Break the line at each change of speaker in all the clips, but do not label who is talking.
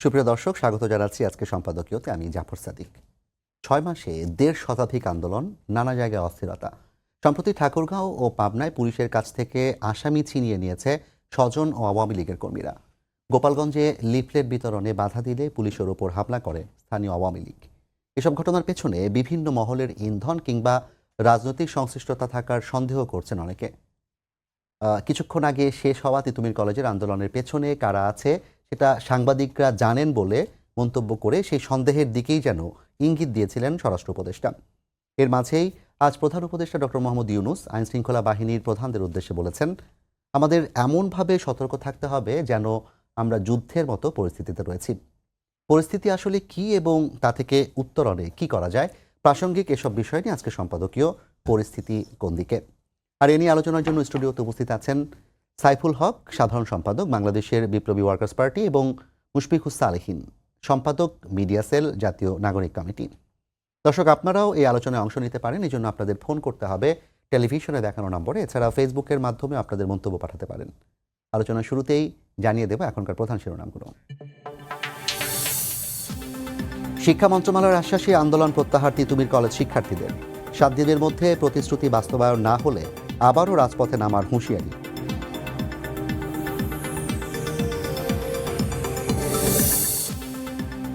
সুপ্রিয় দর্শক, স্বাগত জানাচ্ছি আজকে সম্পাদকীয়তে। আমি জাফর সাদিক। ৬ মাসে ১.৫ শতাধিক আন্দোলন, নানা জায়গায় অস্থিরতা। সম্প্রতি ঠাকুরগাঁও ও পাবনায় পুলিশের কাছ থেকে আসামি ছিনিয়ে নিয়েছে স্বজন ও আওয়ামী লীগের কর্মীরা। গোপালগঞ্জে লিফলেট বিতরণে বাধা দিলে পুলিশের ওপর হামলা করে স্থানীয় আওয়ামী লীগ। এসব ঘটনার পেছনে বিভিন্ন মহলের ইন্ধন কিংবা রাজনৈতিক সংশ্লিষ্টতা থাকার সন্দেহ করছেন অনেকে। কিছুক্ষণ আগে শেষ হওয়া তিতুমির কলেজের আন্দোলনের পেছনে কারা আছে সেটা সাংবাদিকরা জানেন বলে মন্তব্য করে সেই সন্দেহের দিকেই যেন ইঙ্গিত দিয়েছিলেন স্বরাষ্ট্র উপদেষ্টা। এর মাঝেই আজ প্রধান উপদেষ্টা ডক্টর মোহাম্মদ ইউনূস আইনশৃঙ্খলা বাহিনীর প্রধানদের উদ্দেশ্যে বলেছেন, আমাদের এমনভাবে সতর্ক থাকতে হবে যেন আমরা যুদ্ধের মতো পরিস্থিতিতে রয়েছি। পরিস্থিতি আসলে কি এবং তা থেকে উত্তরণে কি করা যায়, প্রাসঙ্গিক এসব বিষয় নিয়ে আজকে সম্পাদকীয় পরিস্থিতি কোন দিকে। আর এ নিয়ে আলোচনার জন্য স্টুডিওতে উপস্থিত আছেন সাইফুল হক, সাধারণ সম্পাদক বাংলাদেশের বিপ্লবী ওয়ার্কার্স পার্টি, এবং মুশফিকুস সালেহীন, সম্পাদক মিডিয়া সেল, জাতীয় নাগরিক কমিটি। দর্শক, আপনারাও এই আলোচনায় অংশ নিতে পারেন। এই জন্য আপনাদের ফোন করতে হবে টেলিভিশনে দেখানো নম্বরে। এছাড়া ফেসবুকের মাধ্যমে আপনাদের মন্তব্য পাঠাতে পারেন। আলোচনার শুরুতেই জানিয়ে দেব এখনকার প্রধান শিরোনামগুলো। শিক্ষা মন্ত্রণালয়ের আশ্বাসে আন্দোলন প্রত্যাহার তিতুমির কলেজ শিক্ষার্থীদের। 7 দিনের মধ্যে প্রতিশ্রুতি বাস্তবায়ন না হলে আবারও রাজপথে নামার হুঁশিয়ারি।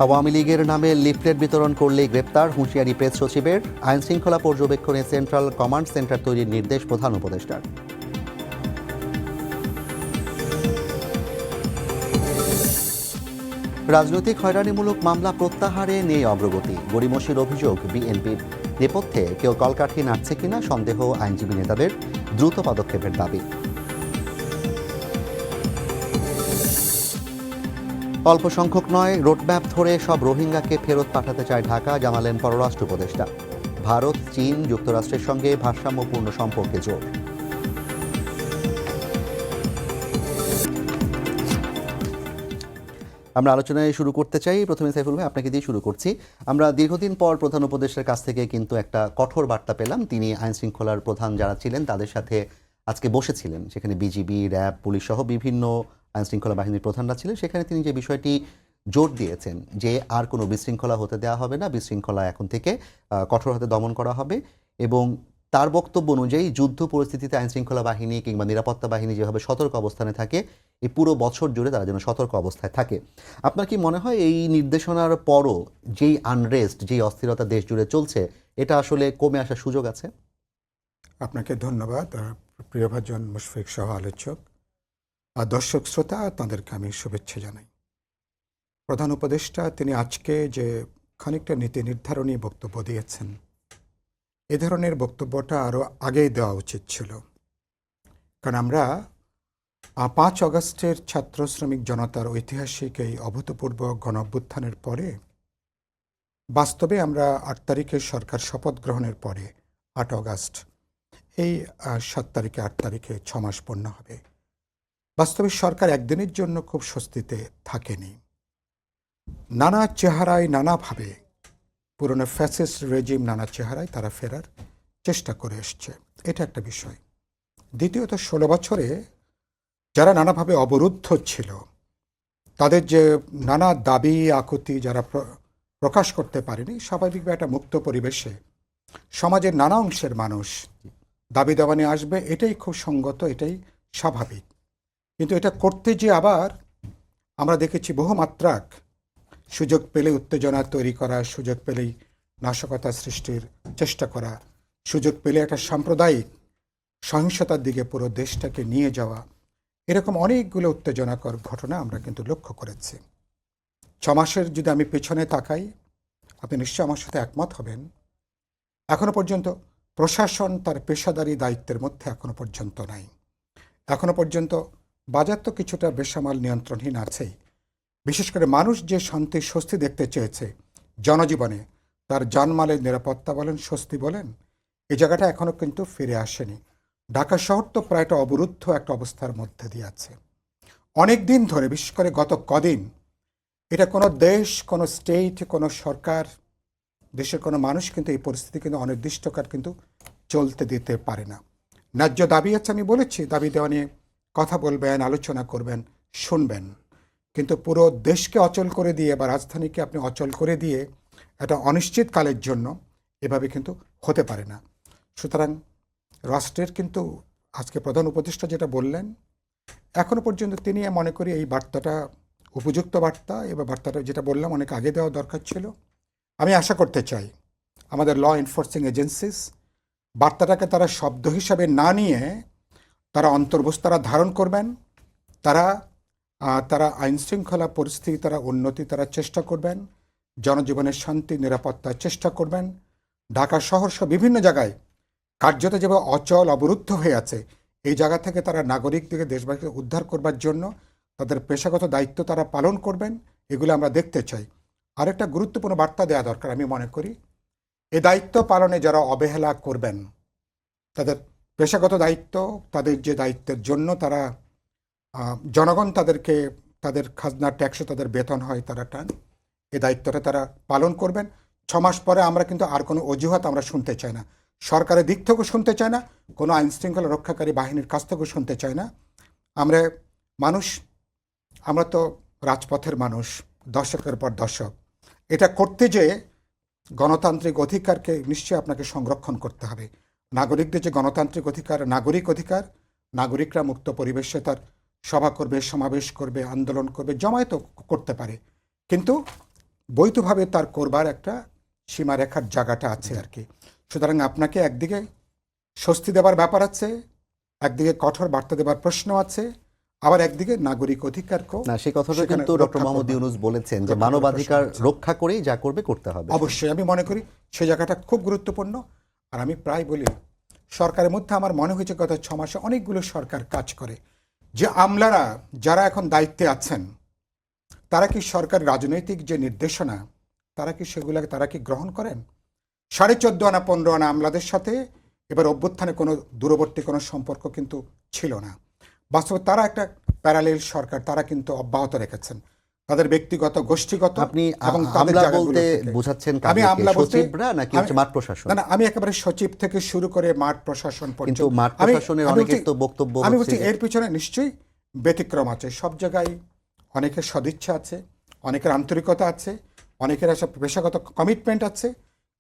আওয়ামী লীগের নামে লিফলেট বিতরণ করলেই গ্রেপ্তার, হুঁশিয়ারি প্রেস সচিবের। আইনশৃঙ্খলা পর্যবেক্ষণে সেন্ট্রাল কমান্ড সেন্টার তৈরির নির্দেশ প্রধান উপদেষ্টার। রাজনৈতিক হয়রানিমূলক মামলা প্রত্যাহারে নেই অগ্রগতি, গড়িমসির অভিযোগ বিএনপির। নেপথ্যে কেউ কলকাঠি নাড়ছে কিনা সন্দেহ আইনজীবী নেতাদের, দ্রুত পদক্ষেপের দাবি। অল্প সংখ্যক নয়, রোডম্যাপ ধরে সব রোহিঙ্গাকে ফেরত পাঠাতে চায় ঢাকা, জানালেন পররাষ্ট্র উপদেষ্টা। ভারত, চীন, যুক্তরাষ্ট্রের সঙ্গে ভারসাম্যপূর্ণ সম্পর্কে জোর। আমরা আলোচনায় শুরু করতে চাই। প্রথমে সাইফুল ভাই, আপনাকে দিয়ে শুরু করছি। আমরা দীর্ঘদিন পর প্রধান উপদেষ্টার কাছ থেকে কিন্তু একটা কঠোর বার্তা পেলাম। তিনি আইনশৃঙ্খলার প্রধান যারা ছিলেন তাদের সাথে আজকে বসেছিলেন, সেখানে বিজিবি, র্যাব, পুলিশ সহ বিভিন্ন আইনশৃঙ্খলা বাহিনীর প্রধানরা ছিলেন। সেখানে তিনি যে বিষয়টি জোর দিয়েছেন যে আর কোনো বিশৃঙ্খলা হতে দেওয়া হবে না, বিশৃঙ্খলা এখন থেকে কঠোর হাতে দমন করা হবে, এবং তার বক্তব্য অনুযায়ী যুদ্ধ পরিস্থিতিতে আইনশৃঙ্খলা বাহিনী কিংবা নিরাপত্তা বাহিনী যেভাবে সতর্ক অবস্থানে থাকে, এই পুরো বছর জুড়ে তারা যেন সতর্ক অবস্থায় থাকে। আপনার কি মনে হয় এই নির্দেশনার পরও যেই আনরেস্ট, যেই অস্থিরতা দেশ জুড়ে চলছে, এটা আসলে কমে আসার সুযোগ আছে?
আপনাকে ধন্যবাদ। প্রিয়ভাজন মুশফিক সহ আলোচক আর দর্শক শ্রোতা, তাদেরকে আমি শুভেচ্ছা জানাই। প্রধান উপদেষ্টা তিনি আজকে যে খানিকটা নীতি নির্ধারণী বক্তব্য দিয়েছেন, এ ধরনের বক্তব্যটা আরও আগেই দেওয়া উচিত ছিল। কারণ আমরা 5 অগস্টের ছাত্র শ্রমিক জনতার ঐতিহাসিক এই অভূতপূর্ব গণ অভ্যুত্থানের পরে, বাস্তবে আমরা 8 তারিখে সরকার শপথ গ্রহণের পরে 8 অগস্ট, এই 7 তারিখে 8 তারিখে 6 মাস পূর্ণ হবে। বাস্তবে সরকার একদিনের জন্য খুব স্বস্তিতে থাকেনি। নানা চেহারায়, নানাভাবে পুরনো ফ্যাসিস্ট রেজিম নানা চেহারায় তারা ফেরার চেষ্টা করে এসছে, এটা একটা বিষয়। দ্বিতীয়ত, 16 বছরে যারা নানাভাবে অবরুদ্ধ ছিল, তাদের যে নানা দাবি আকুতি যারা প্রকাশ করতে পারেনি, স্বাভাবিকভাবে একটা মুক্ত পরিবেশে সমাজের নানা অংশের মানুষ দাবি দাবা নিয়ে আসবে, এটাই খুব সঙ্গত, এটাই স্বাভাবিক। কিন্তু এটা করতে যে আবার আমরা দেখেছি বহুমাত্রাক সুযোগ পেলে উত্তেজনা তৈরি করা, সুযোগ পেলেই নাশকতা সৃষ্টির চেষ্টা করা, সুযোগ পেলে একটা সাম্প্রদায়িক সহিংসতার দিকে পুরো দেশটাকে নিয়ে যাওয়া, এরকম অনেকগুলো উত্তেজনাকর ঘটনা আমরা কিন্তু লক্ষ্য করেছি। 6 মাসের যদি আমি পেছনে তাকাই, আপনি নিশ্চয় আমার সাথে একমত হবেন, এখনো পর্যন্ত প্রশাসন তার পেশাদারি দায়িত্বের মধ্যে এখনো পর্যন্ত নাই। এখনো পর্যন্ত বাজার তো কিছুটা বেসামাল নিয়ন্ত্রণহীন আছেই। বিশেষ করে মানুষ যে শান্তি স্বস্তি দেখতে চেয়েছে জনজীবনে, তার জানমালের নিরাপত্তা বলেন, স্বস্তি বলেন, এই জায়গাটা এখনো কিন্তু ফিরে আসেনি। ঢাকা শহর তো প্রায়টা অবরুদ্ধ একটা অবস্থার মধ্যে দিয়ে আছে অনেক দিন ধরে। বিশেষ করে গত কদিন এটা কোনো দেশ, কোনো স্টেট, কোনো সরকার, দেশের কোনো মানুষ কিন্তু এই পরিস্থিতি কিন্তু অনির্দিষ্টকাল কিন্তু চলতে দিতে পারে না। ন্যায্য দাবি আছে, আমি বলেছি, দাবি দেওয়া নিয়ে কথা বলবেন, আলোচনা করবেন, শুনবেন, কিন্তু পুরো দেশকে অচল করে দিয়ে বা রাজধানীকে আপনি অচল করে দিয়ে একটা অনিশ্চিতকালের জন্য এভাবে কিন্তু হতে পারে না। সুতরাং রাষ্ট্রের কিন্তু আজকে প্রধান উপদেষ্টা যেটা বললেন, এখনো পর্যন্ত তিনি মনে করি এই বার্তাটা উপযুক্ত বার্তা, এবং বার্তাটা যেটা বললাম অনেক আগে দেওয়া দরকার ছিল। আমি আশা করতে চাই আমাদের ল এনফোর্সিং এজেন্সিস বার্তাটাকে তারা শব্দ হিসাবে না নিয়ে তারা তারা ধারণ করবেন, তারা আইন শৃঙ্খলা পরিস্থিতি তারা উন্নতি তারা চেষ্টা করবেন, জনজীবনের শান্তি নিরাপত্তার চেষ্টা করবেন। ঢাকা শহর সহ বিভিন্ন জায়গায় কার্যত যেভাবে অচল অবরুদ্ধ হয়ে আছে, এই জায়গা থেকে তারা নাগরিকদেরকে দেশবাসীকে উদ্ধার করবার জন্য তাদের পেশাগত দায়িত্ব তারা পালন করবেন, এগুলো আমরা দেখতে চাই। আরেকটা গুরুত্বপূর্ণ বার্তা দেওয়া দরকার আমি মনে করি, এই দায়িত্ব পালনে যারা অবহেলা করবেন, তাদের পেশাগত দায়িত্ব, তাদের যে দায়িত্বের জন্য তারা জনগণ তাদেরকে তাদের খাজনা ট্যাক্সে তাদের বেতন হয় তারা টান, এই দায়িত্বটা তারা পালন করবেন। 6 মাস পরে আমরা কিন্তু আর কোনো অজুহাত আমরা শুনতে চাই না, সরকারের দিক থেকেও শুনতে চাই না, কোনো আইন শৃঙ্খলা রক্ষাকারী বাহিনীর কাছ থেকেও শুনতে চাই না। আমরা তো রাজপথের মানুষ, দশকের পর দশক। এটা করতে যেয়ে গণতান্ত্রিক অধিকারকে নিশ্চয়ই আপনাকে সংরক্ষণ করতে হবে। নাগরিকদের যে গণতান্ত্রিক অধিকার, নাগরিক অধিকার, নাগরিকরা মুক্ত পরিবেশে তার সভা করবে, সমাবেশ করবে, আন্দোলন করবে, জমায়েতও করতে পারে, কিন্তু বৈধভাবে তার করবার একটা সীমারেখার জায়গাটা আছে আর কি। সুতরাং আপনাকে একদিকে স্বস্তি দেবার ব্যাপার আছে, একদিকে কঠোর বার্তা দেবার প্রশ্ন আছে, আবার একদিকে নাগরিক অধিকারকেও
না, সেই কথাটা কিন্তু ডক্টর মোহাম্মদ ইউনূস বলেছেন যে মানবাধিকার রক্ষা করেই যা করবে করতে হবে।
অবশ্যই আমি মনে করি সেই জায়গাটা খুব গুরুত্বপূর্ণ। আর আমি প্রায় বলি, সরকারের মধ্যে আমার মনে হয়েছে গত 6 মাসে অনেকগুলো সরকার কাজ করে, যে আমলারা যারা এখন দায়িত্বে আছেন তারা কি সরকার রাজনৈতিক যে নির্দেশনা তারা কি গ্রহণ করেন? 14.5 আনা 15 আনা আমলাদের সাথে এবার অভ্যুত্থানে কোনো দূরবর্তী কোনো সম্পর্ক কিন্তু ছিল না। বাস্তবে তারা একটা প্যারালেল সরকার তারা কিন্তু অব্যাহত রেখেছেন তাদের ব্যক্তিগত গোষ্ঠীগত এবং তাদের জায়গাগুলো থেকে।
বুঝাচ্ছেন
আমি আমলা বলতে
সচিবরা নাকি হচ্ছে মাঠ প্রশাসন?
না, আমি একেবারে সচিব থেকে শুরু করে মাঠ প্রশাসন
কিন্তু
পর্যন্ত।
মাঠ প্রশাসনের অনেকের তো বক্তব্য
আমি
হচ্ছে
বলছি এর পিছনে নিশ্চয়ই ব্যতিক্রম আছে। সব জায়গায় অনেকের সদিচ্ছা আছে, অনেকের আন্তরিকতা আছে, অনেকের একটা পেশাগত কমিটমেন্ট আছে,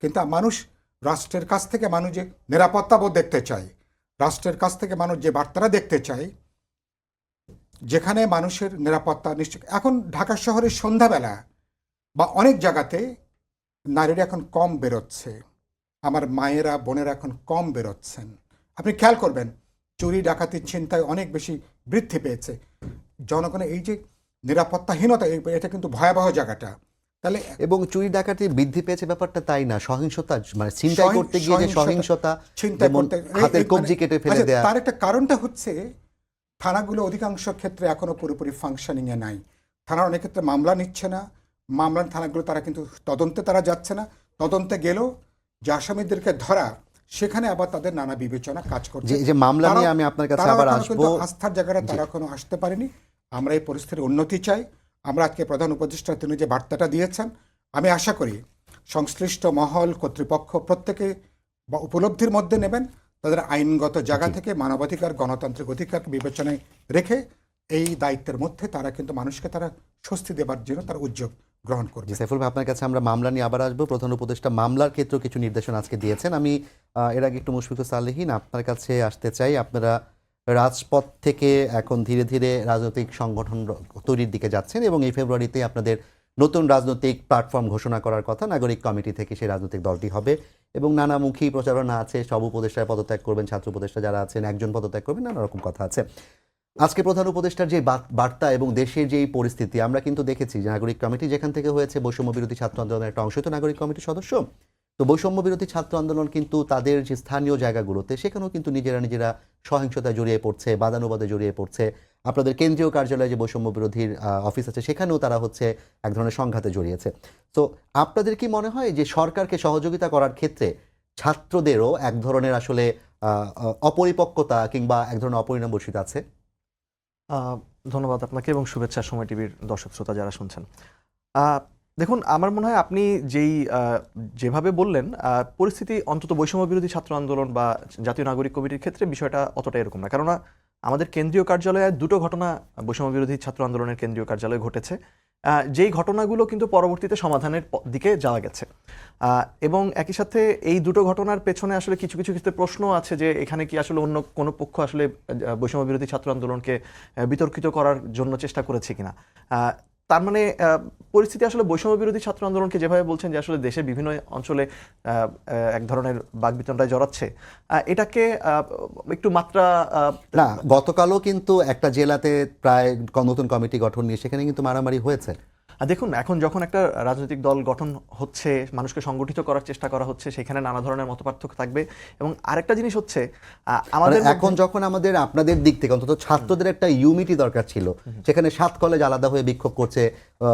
কিন্তু মানুষ রাষ্ট্রের কাছ থেকে মানুষ যে নিরাপত্তা বোধ দেখতে চায়, রাষ্ট্রের কাছ থেকে মানুষ যে বার্তাটা দেখতে চায়, যেখানে মানুষের নিরাপত্তা নিশ্চিত। এখন ঢাকা শহরের সন্ধ্যাবেলা বা অনেক জায়গাতে নারীরা এখন কম বেরোচ্ছে, আমার মায়েরা বোনেরা এখন কম বেরোচ্ছেন। আপনি খেয়াল করবেন চুরি ডাকাতি ছিনতাই অনেক বেশি বৃদ্ধি পেয়েছে। জনগণের এই যে নিরাপত্তাহীনতা, এটা কিন্তু ভয়াবহ জায়গাটা। তাহলে
এবং চুরি ডাকাতি বৃদ্ধি পেয়েছে ব্যাপারটা তাই না, সহিংসতা মানে ছিনতাই করতে গিয়ে যে সহিংসতা, হাতের কবজি কেটে ফেলে দেয়া।
তার একটা কারণটা হচ্ছে থানাগুলো অধিকাংশ ক্ষেত্রে এখনো পুরোপুরি ফাংশনিং এ নাই। থানার অনেক ক্ষেত্রে মামলা নিচ্ছে না, মামলার থানাগুলো তারা কিন্তু তদন্তে তারা যাচ্ছে না, তদন্তে গেলেও যে আসামিদেরকে ধরা সেখানে আবার তাদের নানা বিবেচনা কাজ করছে।
যে মামলা নিয়ে আমি আপনার কাছে আবার আসবো,
আস্থার জায়গাটা তারা এখনো আসতে পারেনি। আমরা এই পরিস্থিতির উন্নতি চাই। আমরা আজকে প্রধান উপদেষ্টা তিনি যে বার্তাটা দিয়েছেন, আমি আশা করি সংশ্লিষ্ট মহল কর্তৃপক্ষ প্রত্যেকে বা উপলব্ধির মধ্যে নেবেন, তাদের আইনগত জায়গা থেকে মানবাধিকার গণতান্ত্রিক অধিকারকে বিবেচনায় রেখে এই দায়িত্বের মধ্যে তারা কিন্তু মানুষকে তারা স্বস্তি দেবার জন্য তার উদ্যোগ গ্রহণ করবে।
সাইফুল ভাই, আপনার কাছে আমরা মামলা নিয়ে আবার আসবো। প্রধান উপদেষ্টা মামলার ক্ষেত্রে কিছু নির্দেশনা আজকে দিয়েছেন। আমি এর আগে একটু মুশফিকুর সালেহীন আপনার কাছে আসতে চাই। আপনারা রাজপথ থেকে এখন ধীরে ধীরে রাজনৈতিক সংগঠন তৈরির দিকে যাচ্ছেন এবং এই ফেব্রুয়ারিতে আপনাদের নতুন রাজনৈতিক প্ল্যাটফর্ম ঘোষণা করার কথা, নাগরিক কমিটি থেকে সেই রাজনৈতিক দলটি হবে এবং নানামুখী প্রচারণা আছে। সব উপদেষ্টায় পদত্যাগ করবেন, ছাত্র উপদেষ্টা যারা আছেন একজন পদত্যাগ করবেন, নানা রকম কথা আছে। আজকে প্রধান উপদেষ্টার যে বার্তা এবং দেশের যে পরিস্থিতি, আমরা কিন্তু দেখেছি যে নাগরিক কমিটি যেখান থেকে হয়েছে, বৈষম্য বিরোধী ছাত্র আন্দোলনের একটা অংশ তো নাগরিক কমিটির সদস্য। তো বৈষম্য বিরোধী ছাত্র আন্দোলন কিন্তু তাদের যে স্থানীয় জায়গাগুলোতে সেখানেও কিন্তু নিজেরা সহিংসতায় জড়িয়ে পড়ছে, বাদানুবাদে জড়িয়ে পড়ছে। আপনাদের কেন্দ্রীয় কার্যালয়ে যে বৈষম্য বিরোধীর অফিস আছে সেখানেও তারা হচ্ছে এক ধরনের সংঘাতে জড়িয়েছে। তো আপনাদের কি মনে হয় যে সরকারকে সহযোগিতা করার ক্ষেত্রে ছাত্রদেরও এক ধরনের আসলে অপরিপক্কতা কিংবা এক ধরনের অপরিণামবর্ষিত আছে?
ধন্যবাদ আপনাকে এবং শুভেচ্ছা সময় টিভির দর্শক শ্রোতা যারা শুনছেন। দেখুন, আমার মনে হয় আপনি যেভাবে বললেন পরিস্থিতি অন্তত বৈষম্য বিরোধী ছাত্র আন্দোলন বা জাতীয় নাগরিক কমিটির ক্ষেত্রে বিষয়টা অতটা এরকম না। কেননা আমাদের কেন্দ্রীয় কার্যালয়ে দুটো ঘটনা বৈষম্য বিরোধী ছাত্র আন্দোলনের কেন্দ্রীয় কার্যালয়ে ঘটেছে, যেই ঘটনাগুলো কিন্তু পরবর্তীতে সমাধানের দিকে যাওয়া গেছে। এবং একই সাথে এই দুটো ঘটনার পেছনে আসলে কিছু কিছু ক্ষেত্রে প্রশ্ন আছে যে এখানে কি আসলে অন্য কোনো পক্ষ আসলে বৈষম্য বিরোধী ছাত্র আন্দোলনকে বিতর্কিত করার জন্য চেষ্টা করেছে কিনা। তার মানে পরিস্থিতি আসলে বৈষম্য বিরোধী ছাত্র আন্দোলনকে যেভাবে বলছেন যে আসলে দেশের বিভিন্ন অঞ্চলে এক ধরনের বাকবিতণ্ডায় জড়াচ্ছে, এটাকে একটু মাত্রা
না, গতকালও কিন্তু একটা জেলাতে প্রায় নতুন কমিটি গঠন নিয়ে সেখানে কিন্তু মারামারি হয়েছে।
দেখুন, এখন যখন একটা রাজনৈতিক দল গঠন হচ্ছে, মানুষকে সংগঠিত করার চেষ্টা করা হচ্ছে, সেখানে নানা ধরনের মতপার্থক্য থাকবে। এবং আরেকটা জিনিস হচ্ছে আমাদের
এখন যখন আমাদের আপনাদের দিক থেকে অন্তত ছাত্রদের একটা ইউনিটি দরকার ছিল, সেখানে 7 কলেজ আলাদা হয়ে বিক্ষোভ করছে,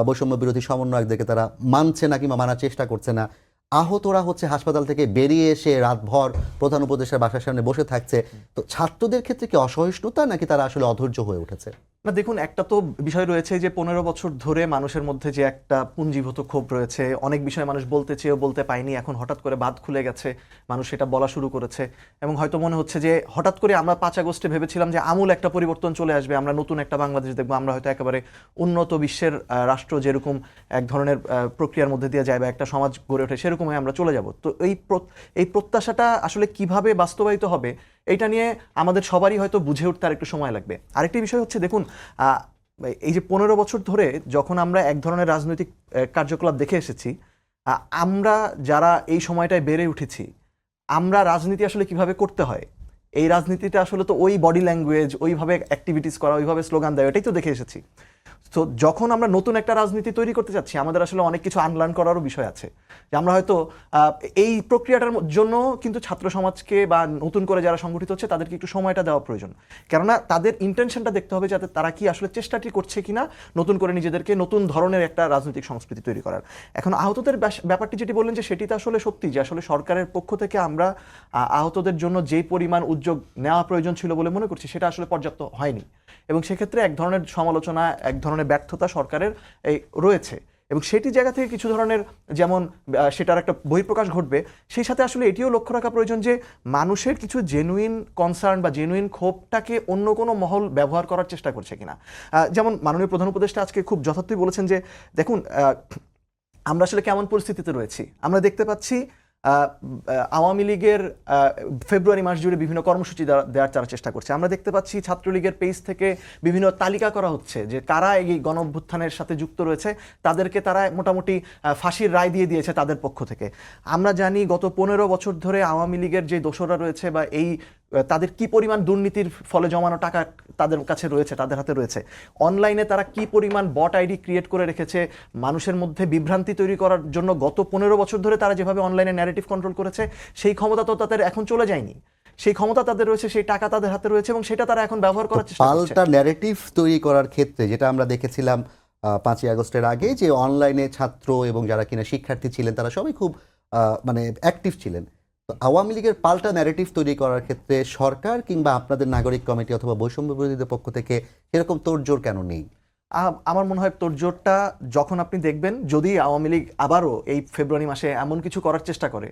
বৈষম্য বিরোধী সমন্বয়কদেরকে তারা মানছে না কিংবা মানার চেষ্টা করছে না, আহতরা হচ্ছে হাসপাতাল থেকে বেরিয়ে এসে রাতভর প্রধান উপদেষ্টার বাসার সামনে বসে থাকছে। তো ছাত্রদের ক্ষেত্রে কি অসহিষ্ণুতা নাকি তারা আসলে অধৈর্য হয়ে উঠেছে?
না, দেখুন, একটা তো বিষয় রয়েছে যে 15 বছর ধরে মানুষের মধ্যে যে একটা পুঞ্জীভূত ক্ষোভ রয়েছে, অনেক বিষয় মানুষ বলতে চেয়েও বলতে পায়নি, এখন হঠাৎ করে বাঁধ খুলে গেছে, মানুষ সেটা বলা শুরু করেছে। এবং হয়তো মনে হচ্ছে যে হঠাৎ করে আমরা 5 আগস্টে ভেবেছিলাম যে আমূল একটা পরিবর্তন চলে আসবে, আমরা নতুন একটা বাংলাদেশ দেখবো, আমরা হয়তো একেবারে উন্নত বিশ্বের রাষ্ট্র যেরকম এক ধরনের প্রক্রিয়ার মধ্যে দিয়ে যায় বা একটা সমাজ গড়ে ওঠে সেরকমই আমরা চলে যাব। তো এই প্রত্যাশাটা আসলে কিভাবে বাস্তবায়িত হবে এইটা নিয়ে আমাদের সবারই হয়তো বুঝে উঠতে আর একটু সময় লাগবে। আরেকটি বিষয় হচ্ছে, দেখুন, এই যে 15 বছর ধরে যখন আমরা এক ধরনের রাজনৈতিক কার্যকলাপ দেখে এসেছি, আমরা যারা এই সময়টায় বেড়ে উঠেছি, আমরা রাজনীতি আসলে কিভাবে করতে হয়, এই রাজনীতিটা আসলে তো ওই বডি ল্যাঙ্গুয়েজ, ওইভাবে অ্যাক্টিভিটিস করা, ওইভাবে স্লোগান দেওয়া, এটাই তো দেখে এসেছি। তো যখন আমরা নতুন একটা রাজনীতি তৈরি করতে যাচ্ছি, আমাদের আসলে অনেক কিছু আনলার্ন করারও বিষয় আছে। যে আমরা হয়তো এই প্রক্রিয়াটার জন্য কিন্তু ছাত্র সমাজকে বা নতুন করে যারা সংগঠিত হচ্ছে তাদেরকে একটু সময়টা দেওয়া প্রয়োজন। কেননা তাদের ইন্টেনশনটা দেখতে হবে যাতে তারা কি আসলে চেষ্টাটি করছে কিনা নতুন করে নিজেদেরকে নতুন ধরনের একটা রাজনৈতিক সংস্কৃতি তৈরি করার। এখন আহতদের ব্যাপারটি যেটি বললেন যে সেটি তো আসলে সত্যি যে আসলে সরকারের পক্ষ থেকে আমরা আহতদের জন্য যেই পরিমাণ উদ্যোগ নেওয়া প্রয়োজন ছিল বলে মনে করছি সেটা আসলে পর্যাপ্ত হয়নি। এবং সেক্ষেত্রে এক ধরনের সমালোচনা, এক ধরনের ব্যর্থতা সরকারের এই রয়েছে। এবং সেটি জায়গা থেকে কিছু ধরনের যেমন সেটার একটা বহিঃপ্রকাশ ঘটবে, সেই সাথে আসলে এটিও লক্ষ্য রাখা প্রয়োজন যে মানুষের কিছু জেনুইন কনসার্ন বা জেনুইন ক্ষোভটাকে অন্য কোনো মহল ব্যবহার করার চেষ্টা করছে কিনা। যেমন মাননীয় প্রধান উপদেষ্টা আজকে খুব যথার্থই বলেছেন যে দেখুন, আমরা আসলে কেমন পরিস্থিতিতে রয়েছি। আমরা দেখতে পাচ্ছি আওয়ামী লীগের ফেব্রুয়ারি মাস জুড়ে বিভিন্ন কর্মসূচি দেওয়ার তারা চেষ্টা করছে। আমরা দেখতে পাচ্ছি ছাত্রলীগের পেজ থেকে বিভিন্ন তালিকা করা হচ্ছে যে কারা এই গণ অভ্যুত্থানের সাথে যুক্ত রয়েছে, তাদেরকে তারা মোটামুটি ফাঁসির রায় দিয়ে দিয়েছে তাদের পক্ষ থেকে। আমরা জানি গত 15 বছর ধরে আওয়ামী লীগের যে দোসররা রয়েছে বা এই তাদের কি পরিমাণ দুর্নীতির ফলে জমানো টাকা তাদের কাছে রয়েছে, তাদের হাতে রয়েছে। অনলাইনে তারা কি পরিমাণ বট আইডি ক্রিয়েট করে রেখেছে মানুষের মধ্যে বিভ্রান্তি তৈরি করার জন্য। গত 15 বছর ধরে তারা যেভাবে অনলাইনে ন্যারেটিভ কন্ট্রোল করেছে, সেই ক্ষমতা তো তাদের এখন চলে যায়নি। সেই ক্ষমতা তাদের রয়েছে, সেই টাকা তাদের হাতে রয়েছে এবং সেটা তারা এখন ব্যবহার করার চেষ্টা করছে।
পাল্টা ন্যারেটিভ তৈরি করার ক্ষেত্রে যেটা আমরা দেখেছিলাম 5ই আগস্টের আগে, যে অনলাইনে ছাত্র এবং যারা কিনা শিক্ষার্থী ছিলেন তারা সবাই খুব মানে অ্যাক্টিভ ছিলেন। তো আওয়ামী লীগের পাল্টা ন্যারেটিভ তৈরি করার ক্ষেত্রে সরকার কিংবা আপনাদের নাগরিক কমিটি অথবা বৈষম্য বিরোধীদের পক্ষ থেকে এরকম তোড়জোড় কেন নেই?
আমার মনে হয় তোড়জোড়টা যখন আপনি দেখবেন, যদি আওয়ামী লীগ আবারও এই ফেব্রুয়ারি মাসে এমন কিছু করার চেষ্টা করে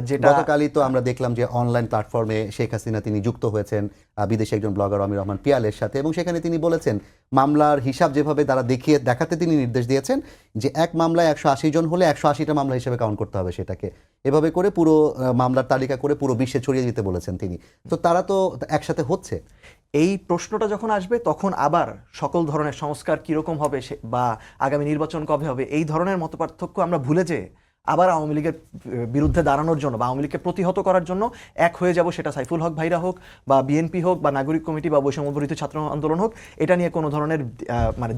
যেটা,
গতকালই তো আমরা দেখলাম যে অনলাইন প্ল্যাটফর্মে শেখ হাসিনা তিনি যুক্ত হয়েছেন বিদেশি একজন ব্লগার আমির রহমান পিয়ালের সাথে, এবং সেখানে তিনি বলেছেন মামলার হিসাব যেভাবে তারা দেখাতে তিনি নির্দেশ দিয়েছেন যে এক মামলায় 180 জন হলে 180টা মামলা হিসেবে কাউন্ট করতে হবে সেটাকে, এভাবে করে পুরো মামলার তালিকা করে পুরো বিশ্বে ছড়িয়ে দিতে বলেছেন তিনি। তো তারা তো একসাথে হচ্ছে।
এই প্রশ্নটা যখন আসবে তখন আবার সকল ধরনের সংস্কার কীরকম হবে বা আগামী নির্বাচন কবে হবে, এই ধরনের মতপার্থক্য আমরা ভুলে যেয়ে আবার আওয়ামী লীগের বিরুদ্ধে দাঁড়ানোর জন্য বা আওয়ামী লীগকে প্রতিহত করার জন্য এক হয়ে যাব, সেটা সাইফুল হক ভাইরা হোক বা বিএনপি হোক বা নাগরিক কমিটি বা বৈষম্য বিরোধী ছাত্র আন্দোলন হোক, এটা নিয়ে কোনো ধরনের মানে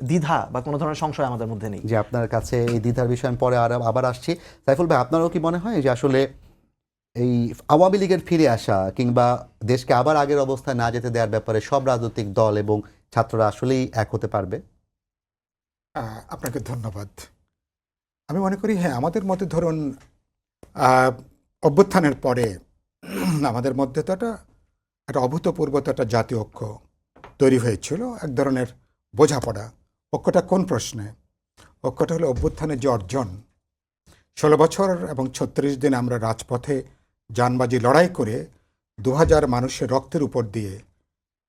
দ্বিধা বা কোনো ধরনের সংশয় আমাদের মধ্যে নেই।
যে আপনার কাছে এই দ্বিধার বিষয় আমি পরে আবার আসছি। সাইফুল ভাই, আপনারও কি মনে হয় যে আসলে এই আওয়ামী লীগের ফিরে আসা কিংবা দেশকে আবার আগের অবস্থায় না যেতে দেওয়ার ব্যাপারে সব রাজনৈতিক দল এবং ছাত্ররা আসলেই এক হতে পারবে?
আপনাকে ধন্যবাদ। আমি মনে করি হ্যাঁ, আমাদের মধ্যে ধরুন অভ্যুত্থানের পরে আমাদের মধ্যে তো একটা অভূতপূর্ব তো একটা জাতীয় ঐক্য তৈরি হয়েছিল, এক ধরনের বোঝাপড়া। ঐক্যটা কোন প্রশ্নে? ঐক্যটা হলো অভ্যুত্থানের যে অর্জন, 16 বছর এবং 36 দিন আমরা রাজপথে জানবাজি লড়াই করে 2000 মানুষের রক্তের উপর দিয়ে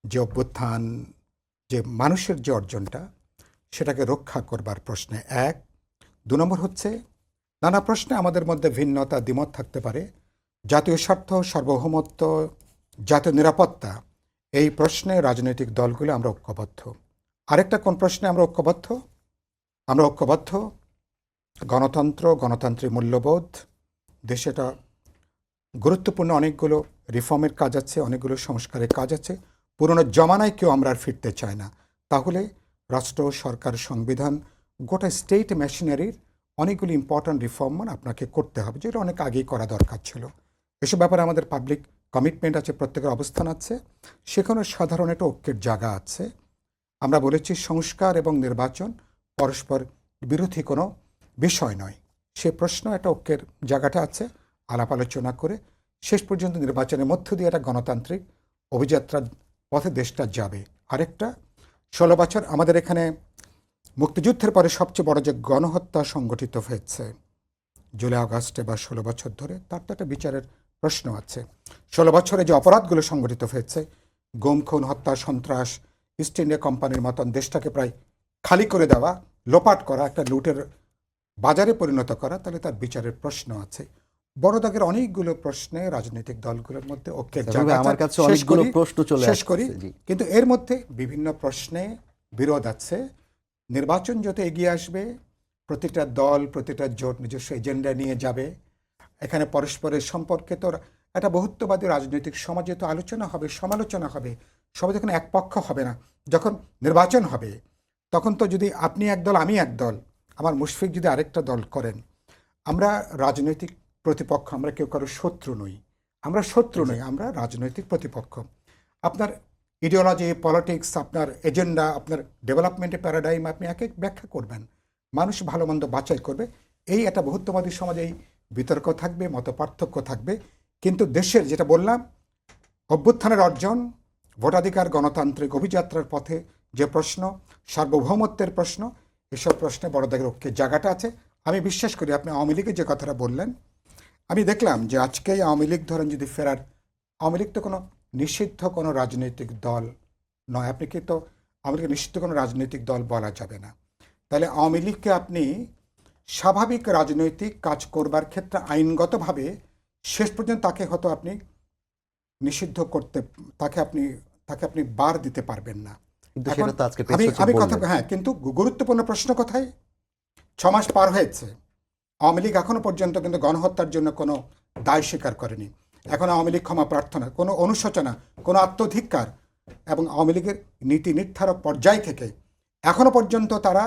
যে অভ্যুত্থান, যে মানুষের যে অর্জনটা, সেটাকে রক্ষা করবার প্রশ্নে এক। 2 নম্বর হচ্ছে নানা প্রশ্নে আমাদের মধ্যে ভিন্নতা দ্বিমত থাকতে পারে। জাতীয় স্বার্থ, সার্বভৌমত্ব, জাতীয় নিরাপত্তা, এই প্রশ্নে রাজনৈতিক দলগুলো আমরা ঐক্যবদ্ধ। আরেকটা কোন প্রশ্নে আমরা ঐক্যবদ্ধ? আমরা ঐক্যবদ্ধ গণতন্ত্র, গণতান্ত্রিক মূল্যবোধ। দেশে এটা গুরুত্বপূর্ণ অনেকগুলো রিফর্মের কাজ আছে, অনেকগুলো সংস্কারের কাজ আছে। পুরনো জমানায় কেউ আমরা আর ফিরতে চাই না। তাহলে রাষ্ট্র, সরকার, সংবিধান, গোটা স্টেট মেশিনারির অনেকগুলো ইম্পর্ট্যান্ট রিফর্ম আপনাকে করতে হবে, যেটা অনেক আগেই করা দরকার ছিল। এসব ব্যাপারে আমাদের পাবলিক কমিটমেন্ট আছে, প্রত্যেকের অবস্থান আছে, সেখানে সাধারণ একটা ঐক্যের জায়গা আছে। আমরা বলেছি সংস্কার এবং নির্বাচন পরস্পর বিরোধী কোনো বিষয় নয়। সে প্রশ্ন একটা ঐক্যের জায়গাটা আছে। আলাপ আলোচনা করে শেষ পর্যন্ত নির্বাচনের মধ্য দিয়ে একটা গণতান্ত্রিক অভিযাত্রার পথে দেশটা যাবে। আরেকটা 16 বছর আমাদের এখানে মুক্তিযুদ্ধের পরে সবচেয়ে বড় যে গণহত্যা সংগঠিত হয়েছে জুলাই আগস্টে বা 16 বছর ধরে, তার তো একটা বিচারের প্রশ্ন আছে। 16 বছরে যে অপরাধগুলো সংগঠিত হয়েছে, গুম, খুন, হত্যা, সন্ত্রাস, ইস্ট ইন্ডিয়া কোম্পানির মতন দেশটাকে প্রায় খালি করে দেওয়া, লোপাট করা, একটা লুটের বাজারে পরিণত করা, তাহলে তার বিচারের প্রশ্ন আছে। বড় দাগের অনেকগুলো প্রশ্নে রাজনৈতিক দলগুলোর মধ্যে ঐক্যের জায়গা আছে।
আমার কাছে অনেকগুলো প্রশ্ন চলে
শেষ করি,
আসছে, জি।
কিন্তু এর মধ্যে বিভিন্ন প্রশ্নে বিরোধ আছে। নির্বাচন যত এগিয়ে আসবে, প্রতিটা দল, প্রতিটা জোট নিজস্ব এজেন্ডা নিয়ে যাবে। এখানে পরস্পরের সম্পর্কে তো একটা বহুত্ববাদী রাজনৈতিক সমাজে তো আলোচনা হবে, সমালোচনা হবে, সবাই যখন এক পক্ষ হবে না। যখন নির্বাচন হবে তখন তো যদি আপনি এক দল, আমি এক দল, আমার মুশফিক যদি আরেকটা দল করেন, আমরা রাজনৈতিক প্রতিপক্ষ, আমরা কেউ কারো শত্রু নই। আমরা শত্রু নই, আমরা রাজনৈতিক প্রতিপক্ষ। আপনার ইডিওলজি, পলিটিক্স, আপনার এজেন্ডা, আপনার ডেভেলপমেন্টের প্যারাডাইম আপনি এক এক ব্যাখ্যা করবেন। মানুষ ভালো মন্দ বাছাই করবে। এই একটা বহুত্ববাদী সমাজে এই বিতর্ক থাকবে, মত পার্থক্য থাকবে। কিন্তু দেশের যেটা বললাম, অভ্যুত্থানের অর্জন, ভোটাধিকার, গণতান্ত্রিক অভিযাত্রার পথে যে প্রশ্ন, সার্বভৌমত্বের প্রশ্ন, এসব প্রশ্নে বড় দাগের ঐক্যের জায়গাটা আছে। আমি বিশ্বাস করি আপনি আওয়ামী লীগের যে কথাটা বললেন, আমি দেখলাম যে আজকেই আওয়ামী লীগ ধরেন যদি ফেরার, আওয়ামী লীগ তো কোনো নিষিদ্ধ কোনো রাজনৈতিক দল নয়। আপনি কি তো আওয়ামী লীগের নিষিদ্ধ কোনো রাজনৈতিক দল বলা যাবে না। তাহলে আওয়ামী লীগকে আপনি স্বাভাবিক রাজনৈতিক কাজ করবার ক্ষেত্রে আইনগতভাবে শেষ পর্যন্ত তাকে হয়তো আপনি নিষিদ্ধ করতে, তাকে আপনি বার দিতে পারবেন না।
কিন্তু
এখন
সেটা তো আজকে প্রেস
আমি
সচিব
আমি কথা,
বললেন।
হ্যাঁ, কিন্তু গুরুত্বপূর্ণ প্রশ্ন কোথায়? 6 মাস পার হয়েছে, আওয়ামী লীগ এখনো পর্যন্ত কিন্তু গণহত্যার জন্য কোনো দায় স্বীকার করেনি। এখন আওয়ামী লীগ ক্ষমা প্রার্থনা, কোনো অনুশোচনা, কোনো আত্মধিক্কার, এবং আওয়ামী লীগের নীতি নির্ধারক পর্যায় থেকে এখনো পর্যন্ত তারা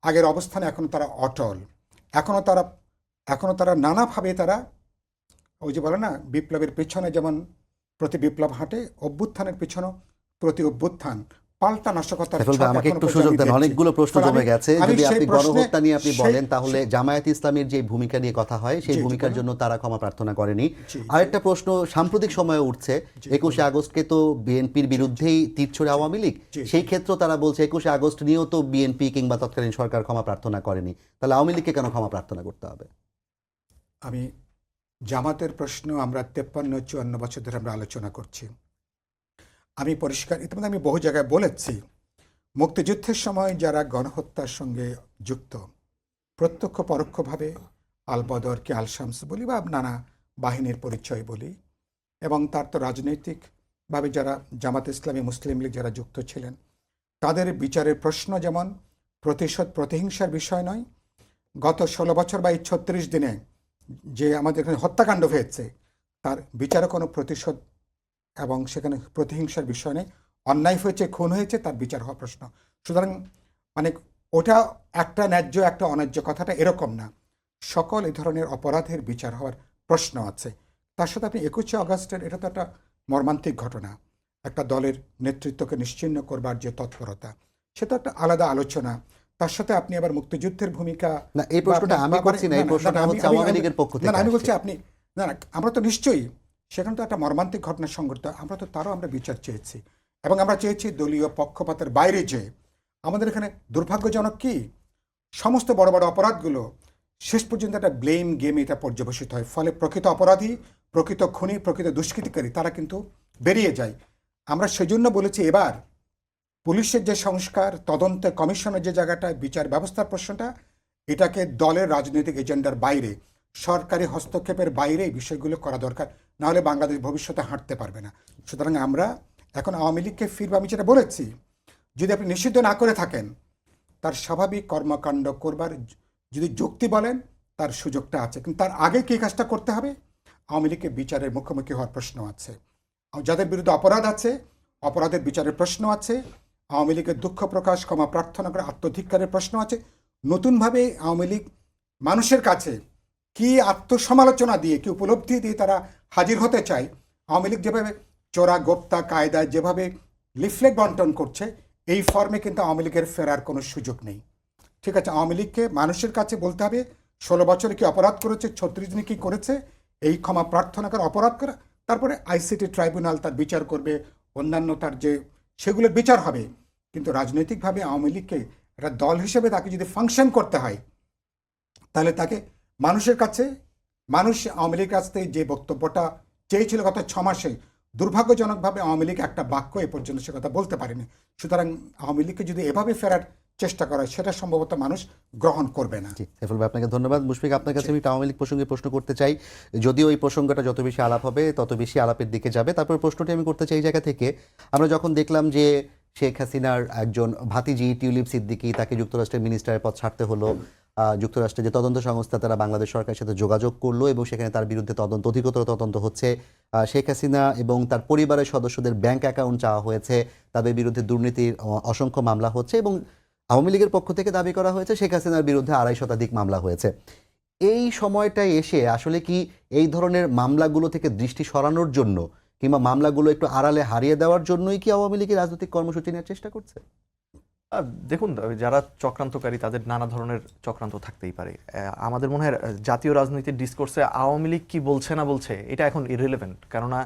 আগের অবস্থানে এখনো তারা অটল। এখনো তারা নানাভাবে তারা, ওই যে বলে না, বিপ্লবের পেছনে যেমন প্রতি বিপ্লব হাঁটে, অভ্যুত্থানের পেছনেও প্রতি অভ্যুত্থান পাল্টা নাশকতার
সাইফুল ভাই,
ছক
আমাকে
এখনো
একটু
পর্যন্ত
সুযোগ
আমি
দেন,
দেখছি।
অনেকগুলো প্রশ্ন
ফলে
জমে গেছে।
আমি
যদি
সেই
আপনি
প্রশ্নে-
গণহত্যা নিয়ে আপনি
সেই-
বলেন, তাহলে জামায়াত ইসলামীর যে ভূমিকা নিয়ে কথা হয়, সেই
জি,
ভূমিকার
বলুন।
জন্য তারা ক্ষমা প্রার্থনা করেনি।
জি,
আরেকটা প্রশ্ন সাম্প্রতিক সময়ে উঠছে,
জি,
21শে আগস্টকে তো বিএনপির বিরুদ্ধেই তীর ছড়ে আওয়ামী লীগ।
জি,
সেই ক্ষেত্রে তারা বলছে 21শে আগস্ট নিয়েও তো বিএনপি কিংবা তৎকালীন সরকার ক্ষমা প্রার্থনা করেনি, তাহলে আওয়ামী লীগকে কেন ক্ষমা প্রার্থনা করতে হবে?
আমি জামাতের প্রশ্ন আমরা 53-54 বছর ধরে আমরা আলোচনা করছি। আমি পরিষ্কার, ইতিমধ্যে আমি বহু জায়গায় বলেছি, মুক্তিযুদ্ধের সময় যারা গণহত্যার সঙ্গে যুক্ত, প্রত্যক্ষ পরোক্ষভাবে, আল বদরকে আল শামস বলি বা নানা বাহিনীর পরিচয় বলি, এবং তার তো রাজনৈতিকভাবে যারা জামাত ইসলামী, মুসলিম লীগ যারা যুক্ত ছিলেন, তাদের বিচারের প্রশ্ন যেমন প্রতিশোধ, প্রতিহিংসার বিষয় নয়। গত 16 বছর বা এই 36 দিনে যে আমাদের এখানে হত্যাকাণ্ড হয়েছে, তার বিচারে কোনো প্রতিশোধ এবং সেখানে প্রতিহিংসার বিষয় নেই। অন্যায় হয়েছে, খুন হয়েছে, তার বিচার হওয়া প্রশ্ন। সুতরাং মানে ওটা একটা ন্যায্য, একটা অন্যায্য, কথাটা এরকম না। সকল এই ধরনের অপরাধের বিচার হওয়ার প্রশ্ন আছে। তার সাথে আপনি 21শে আগস্টের, এটা তো একটা মর্মান্তিক ঘটনা, একটা দলের নেতৃত্বকে নিশ্চিহ্ন করবার যে তৎপরতা, সেটা একটা আলাদা আলোচনা। তার সাথে আপনি আবার মুক্তিযুদ্ধের ভূমিকা,
না, এই প্রশ্নটা আমি করছি না, এই প্রশ্নটা হচ্ছে আওয়ামী লীগের পক্ষ থেকে
আমি
আসছে।
বলছি আপনি, না না, আমরা তো নিশ্চয়ই সেখানে তো একটা মর্মান্তিক ঘটনা সংঘটিত, আমরা তো তারও আমরা বিচার চেয়েছি, এবং আমরা চেয়েছি দলীয় পক্ষপাতের বাইরে যে আমাদের এখানে দুর্ভাগ্যজনক কি, সমস্ত বড় বড় অপরাধগুলো শেষ পর্যন্ত একটা ব্লেম গেমে এটা পর্যবসিত হয়। ফলে প্রকৃত অপরাধী, প্রকৃত খুনি, প্রকৃত দুষ্কৃতিকারী তারা কিন্তু বেরিয়ে যায়। আমরা সেজন্য বলেছি এবার পুলিশের যে সংস্কার, তদন্তে কমিশনের যে জায়গাটা, বিচার ব্যবস্থার প্রশ্নটা, এটাকে দলের রাজনৈতিক এজেন্ডার বাইরে, সরকারি হস্তক্ষেপের বাইরে এই বিষয়গুলো করা দরকার, নাহলে বাংলাদেশ ভবিষ্যতে হাঁটতে পারবে না। সুতরাং আমরা এখন আওয়ামী লীগকে ফিরবে, আমি যেটা বলেছি, যদি আপনি নিষিদ্ধ না করে থাকেন, তার স্বাভাবিক কর্মকাণ্ড করবার যদি যুক্তি বলেন, তার সুযোগটা আছে। কিন্তু তার আগে কী কাজটা করতে হবে? আওয়ামী লীগকে বিচারের মুখোমুখি হওয়ার প্রশ্ন আছে, যাদের বিরুদ্ধে অপরাধ আছে অপরাধের বিচারের প্রশ্ন আছে, আওয়ামী লীগের দুঃখ প্রকাশ, ক্ষমা প্রার্থনা করে আত্মধিক্কারের প্রশ্ন আছে। নতুনভাবে আওয়ামী লীগ মানুষের কাছে কি আত্মসমালোচনা দিয়ে, কি উপলব্ধি দিয়ে তারা হাজির হতে চায়, আওয়ামী লীগ যেভাবে চোরা গোপ্তা কায়দায় যেভাবে লিফলেট বন্টন করছে, এই ফর্মে কিন্তু আওয়ামী লীগের ফেরার কোনো সুযোগ নেই। ঠিক আছে, আওয়ামী লীগকে মানুষের কাছে বলতে হবে 16 বছরে কি অপরাধ করেছে, 36 দিনে কি করেছে, এই ক্ষমা প্রার্থনা করে অপরাধ করা, তারপরে আইসিটি ট্রাইব্যুনাল তার বিচার করবে, অন্যান্য তার যে সেগুলোর বিচার হবে। কিন্তু রাজনৈতিকভাবে আওয়ামী লীগকে একটা দল হিসেবে তাকে যদি ফাংশন করতে হয়, তাহলে তাকে মানুষের কাছে, মানুষ আওয়ামী লীগের কাছ থেকে যে বক্তব্যটা চেয়েছিল গত 6 মাসে, দুর্ভাগ্যজনকভাবে আওয়ামী লীগ একটা বাক্য এ পর্যন্ত সে কথা বলতে পারেনি। সুতরাং আওয়ামী লীগকে যদি এভাবে ফেরার চেষ্টা করা হয়, সেটা সম্ভবত মানুষ গ্রহণ করবে না।
জি, সাইফুল ভাই আপনাকে ধন্যবাদ। মুশফিক, আপনার কাছে আমি একটু আওয়ামী লীগ প্রসঙ্গে প্রশ্ন করতে চাই, যদিও এই প্রসঙ্গটা যত বেশি আলাপ হবে তত বেশি আলাপের দিকে যাবে। তারপর প্রশ্নটি আমি করতে চাই এই জায়গা থেকে, আমরা যখন দেখলাম যে শেখ হাসিনার একজন ভাতিজি টিউলিপ সিদ্দিকী, তাকে যুক্তরাষ্ট্রের মিনিস্টারের পদ ছাড়তে হলো, যুক্তরাষ্ট্রের যে তদন্ত সংস্থা তারা বাংলাদেশ সরকারের সাথে যোগাযোগ করলো এবং সেখানে তার বিরুদ্ধে তদন্ত, অধিকতর তদন্ত হচ্ছে। শেখ হাসিনা এবং তার পরিবারের সদস্যদের ব্যাংক অ্যাকাউন্ট চাওয়া হয়েছে, তাদের বিরুদ্ধে দুর্নীতির অসংখ্য মামলা হচ্ছে এবং আওয়ামী লীগের পক্ষ থেকে দাবি করা হয়েছে শেখ হাসিনার বিরুদ্ধে 250 শতাধিক মামলা হয়েছে। এই সময়টায় এসে আসলে কি এই ধরনের মামলাগুলো থেকে দৃষ্টি সরানোর জন্য কিংবা মামলাগুলো একটু আড়ালে হারিয়ে দেওয়ার জন্যই কি আওয়ামী লীগের রাজনৈতিক কর্মসূচি নেওয়ার চেষ্টা করছে?
দেখুন, যারা চক্রান্তকারী তাদের নানা ধরনের চক্রান্ত থাকতেই পারে। আমাদের মনে হয় জাতীয় রাজনীতির ডিসকোর্সে আওয়ামী লীগ কি বলছে না বলছে এটা এখন ইররিলেভেন্ট, কেননা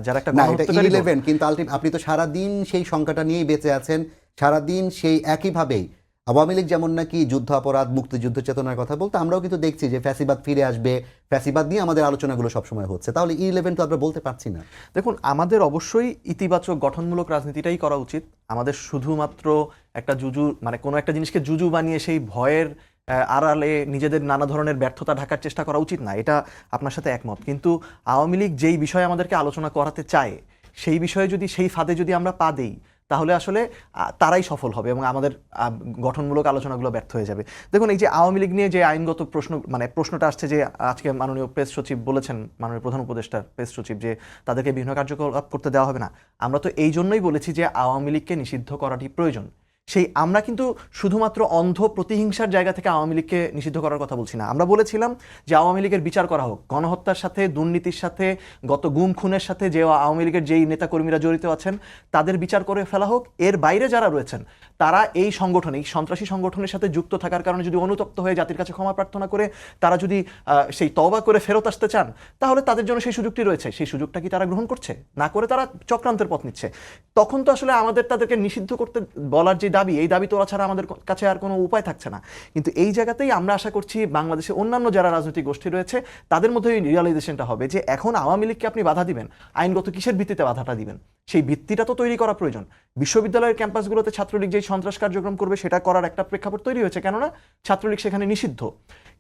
যারা একটা
না, এটা
গণহত্যাকারী দল-
ইররিলেভেন্ট, কিন্তু আপনি তো সারাদিন সেই সংখ্যাটা নিয়েই বেঁচে আছেন, সারাদিন সেই একইভাবেই আওয়ামী লীগ যেমন নাকি যুদ্ধ অপরাধ, মুক্তিযুদ্ধ চেতনার কথা বলতো, আমরাও কিন্তু দেখছি যে ফ্যাসিবাদ ফিরে আসবে, ফ্যাসিবাদ নিয়ে আমাদের আলোচনাগুলো সবসময় হচ্ছে। তাহলে ইররিলেভেন্ট তো আমরা বলতে পারছি না।
দেখুন, আমাদের অবশ্যই ইতিবাচক গঠনমূলক রাজনীতিটাই করা উচিত। আমাদের শুধুমাত্র একটা জুজু, মানে কোনো একটা জিনিসকে জুজু বানিয়ে সেই ভয়ের আড়ালে নিজেদের নানা ধরনের ব্যর্থতা ঢাকার চেষ্টা করা উচিত না, এটা আপনার সাথে একমত। কিন্তু আওয়ামী লীগ যেই বিষয়ে আমাদেরকে আলোচনা করাতে চায়, সেই বিষয়ে যদি, সেই ফাঁদে যদি আমরা পা দেই, তাহলে আসলে তারাই সফল হবে এবং আমাদের গঠনমূলক আলোচনাগুলো ব্যর্থ হয়ে যাবে। দেখুন, এই যে আওয়ামী লীগ নিয়ে যে আইনগত প্রশ্ন, মানে প্রশ্নটা আসছে যে আজকে মাননীয় প্রেস সচিব বলেছেন, মাননীয় প্রধান উপদেষ্টার প্রেস সচিব, যে তাদেরকে বিভিন্ন কার্যকলাপ করতে দেওয়া হবে না। আমরা তো এই জন্যই বলেছি যে আওয়ামী লীগকে নিষিদ্ধ করাটি প্রয়োজন। সেই আমরা কিন্তু শুধুমাত্র অন্ধ প্রতিহিংসার জায়গা থেকে আওয়ামী লীগকে নিষিদ্ধ করার কথা বলছি না। আমরা বলেছিলাম যে আওয়ামী লীগের বিচার করা হোক, গণহত্যার সাথে, দুর্নীতির সাথে, গত গুম খুনের সাথে যে আওয়ামী লীগের যেই নেতাকর্মীরা জড়িত আছেন তাদের বিচার করে ফেলা হোক। এর বাইরে যারা রয়েছেন তারা এই সংগঠনে, এই সন্ত্রাসী সংগঠনের সাথে যুক্ত থাকার কারণে যদি অনুতপ্ত হয়ে জাতির কাছে ক্ষমা প্রার্থনা করে তারা যদি সেই তওবা করে ফেরত আসতে চান, তাহলে তাদের জন্য সেই সুযোগটি রয়েছে। সেই সুযোগটা কি তারা গ্রহণ করছে? না করে তারা চক্রান্তের পথ নিচ্ছে। তখন তো আসলে আমাদের তাদেরকে নিষিদ্ধ করতে বলার যে দাবি, এই দাবি তোলা ছাড়া আমাদের কাছে আর কোনো উপায় থাকছে না। কিন্তু এই জায়গাতেই আমরা আশা করছি বাংলাদেশে অন্যান্য যারা রাজনৈতিক গোষ্ঠী রয়েছে তাদের মধ্যে এই রিয়ালাইজেশনটা হবে যে এখন আওয়ামী লীগকে আপনি বাধা দিবেন, আইনগত কিসের ভিত্তিতে বাধাটা দিবেন? সেই ভিত্তিটা তো তৈরি করা প্রয়োজন। বিশ্ববিদ্যালয়ের ক্যাম্পাসগুলোতে ছাত্রলীগ যেই সন্ত্রাস কার্যক্রম করবে সেটা করার একটা প্রেক্ষাপট তৈরি হয়েছে, কেননা ছাত্রলীগ সেখানে নিষিদ্ধ।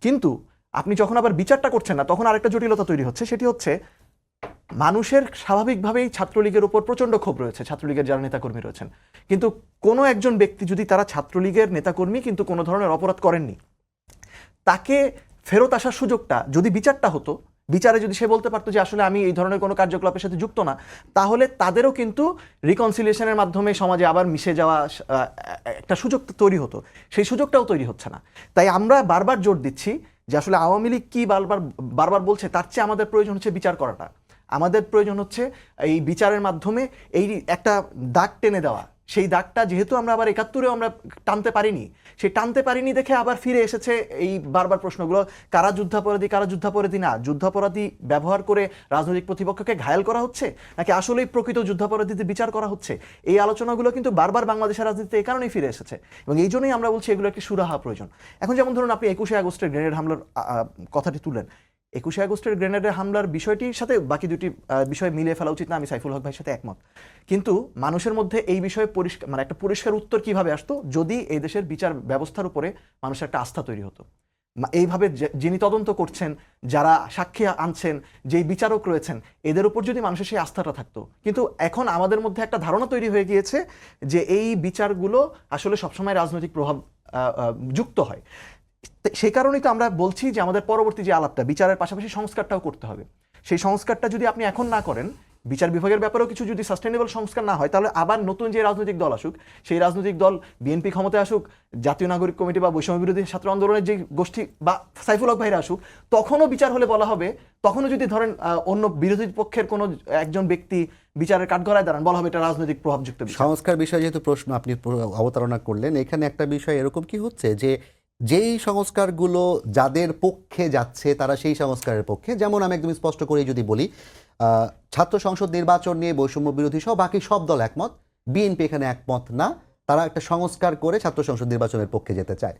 কিন্তু আপনি যখন আবার বিচারটা করছেন না, তখন আরেকটা জটিলতা তৈরি হচ্ছে, সেটি হচ্ছে মানুষের স্বাভাবিকভাবেই ছাত্রলীগের উপর প্রচণ্ড ক্ষোভ রয়েছে, ছাত্রলীগের যারা নেতাকর্মী রয়েছেন। কিন্তু কোনো একজন ব্যক্তি যদি তারা ছাত্রলীগের নেতাকর্মী কিন্তু কোনো ধরনের অপরাধ করেননি, তাকে ফেরত আসার সুযোগটা, যদি বিচারটা হতো, বিচারে যদি সে বলতে পারতো যে আসলে আমি এই ধরনের কোনো কার্যকলাপের সাথে যুক্ত না, তাহলে তাদেরও কিন্তু রিকনসিলিয়েশনের মাধ্যমে সমাজে আবার মিশে যাওয়া একটা সুযোগ তৈরি হতো। সেই সুযোগটাও তৈরি হচ্ছে না। তাই আমরা বারবার জোর দিচ্ছি যে আসলে আওয়ামী লীগ কি বারবার বলছে, তার চেয়ে আমাদের প্রয়োজন হচ্ছে বিচার করাটা। আমাদের প্রয়োজন হচ্ছে এই বিচারের মাধ্যমে এই একটা দাগ টেনে দেওয়া। সেই দাগটা যেহেতু আমরা আবার ৭১-এও আমরা টানতে পারিনি, সেই টানতে পারিনি দেখে আবার ফিরে এসেছে এই বারবার প্রশ্নগুলো, কারা যুদ্ধাপরাধী, কারা যুদ্ধাপরাধী না, যুদ্ধাপরাধী ব্যবহার করে রাজনৈতিক প্রতিপক্ষকে ঘায়েল করা হচ্ছে নাকি আসলেই প্রকৃত যুদ্ধাপরাধীদের বিচার করা হচ্ছে। এই আলোচনাগুলো কিন্তু বারবার বাংলাদেশের রাজনীতিতে এই কারণেই ফিরে এসেছে এবং এই জন্যই আমরা বলছি এগুলো একটি সুরাহা প্রয়োজন। এখন যেমন ধরুন আপনি ২১শে আগস্টের গ্রেনেড হামলার কথাটি তুলেন, 21শে আগস্টের গ্রেনেডের হামলার বিষয়টির সাথে বাকি দুটি বিষয় মিলিয়ে ফেলা উচিত না, আমি সাইফুল হক ভাইয়ের সাথে একমত। কিন্তু মানুষের মধ্যে এই বিষয়ে পরিষ্কার মানে একটা পরিষ্কার উত্তর কিভাবে আসতো, যদি এই দেশের বিচার ব্যবস্থার উপরে মানুষের একটা আস্থা তৈরি হতো। এইভাবে যিনি তদন্ত করছেন, যারা সাক্ষী আনছেন, যেই বিচারক রয়েছেন, এদের উপর যদি মানুষের সেই আস্থাটা থাকতো। কিন্তু এখন আমাদের মধ্যে একটা ধারণা তৈরি হয়ে গিয়েছে যে এই বিচারগুলো আসলে সবসময় রাজনৈতিক প্রভাব যুক্ত হয়। সেই কারণেই তো আমরা বলছি যে আমাদের পরবর্তী যে আলাপটা, বিচারের পাশাপাশি সংস্কারটাও করতে হবে। সেই সংস্কারটা যদি আপনি এখন না করেন, বিচার বিভাগের ব্যাপারেও কিছু যদি সাস্টেনেবল সংস্কার না হয়, তাহলে আবার নতুন যে রাজনৈতিক দল আসুক, সেই রাজনৈতিক দল বিএনপি ক্ষমতায় আসুক, জাতীয় নাগরিক কমিটি বা বৈষম্য বিরোধী ছাত্র আন্দোলনের যে গোষ্ঠী বা সাইফুল হক ভাইরা আসুক, তখনও বিচার হলে বলা হবে, তখনও যদি ধরেন অন্য বিরোধী পক্ষের কোনো একজন ব্যক্তি বিচারের কাঠগড়ায় দাঁড়ান, বলা হবে এটা রাজনৈতিক প্রভাবযুক্ত বিচার।
সংস্কার বিষয়ে যেহেতু প্রশ্ন আপনি অবতারণা করলেন, এখানে একটা বিষয় এরকম কি হচ্ছে যে যেই সংস্কারগুলো যাদের পক্ষে যাচ্ছে তারা সেই সংস্কারের পক্ষে, যেমন আমি একদম স্পষ্ট করেই যদি বলি, ছাত্র সংসদ নির্বাচন নিয়ে বৈষম্য বিরোধী সহ বাকি সব দল একমত, বিএনপি এখানে একমত না, তারা একটা সংস্কার করে ছাত্র সংসদ নির্বাচনের পক্ষে যেতে চায়।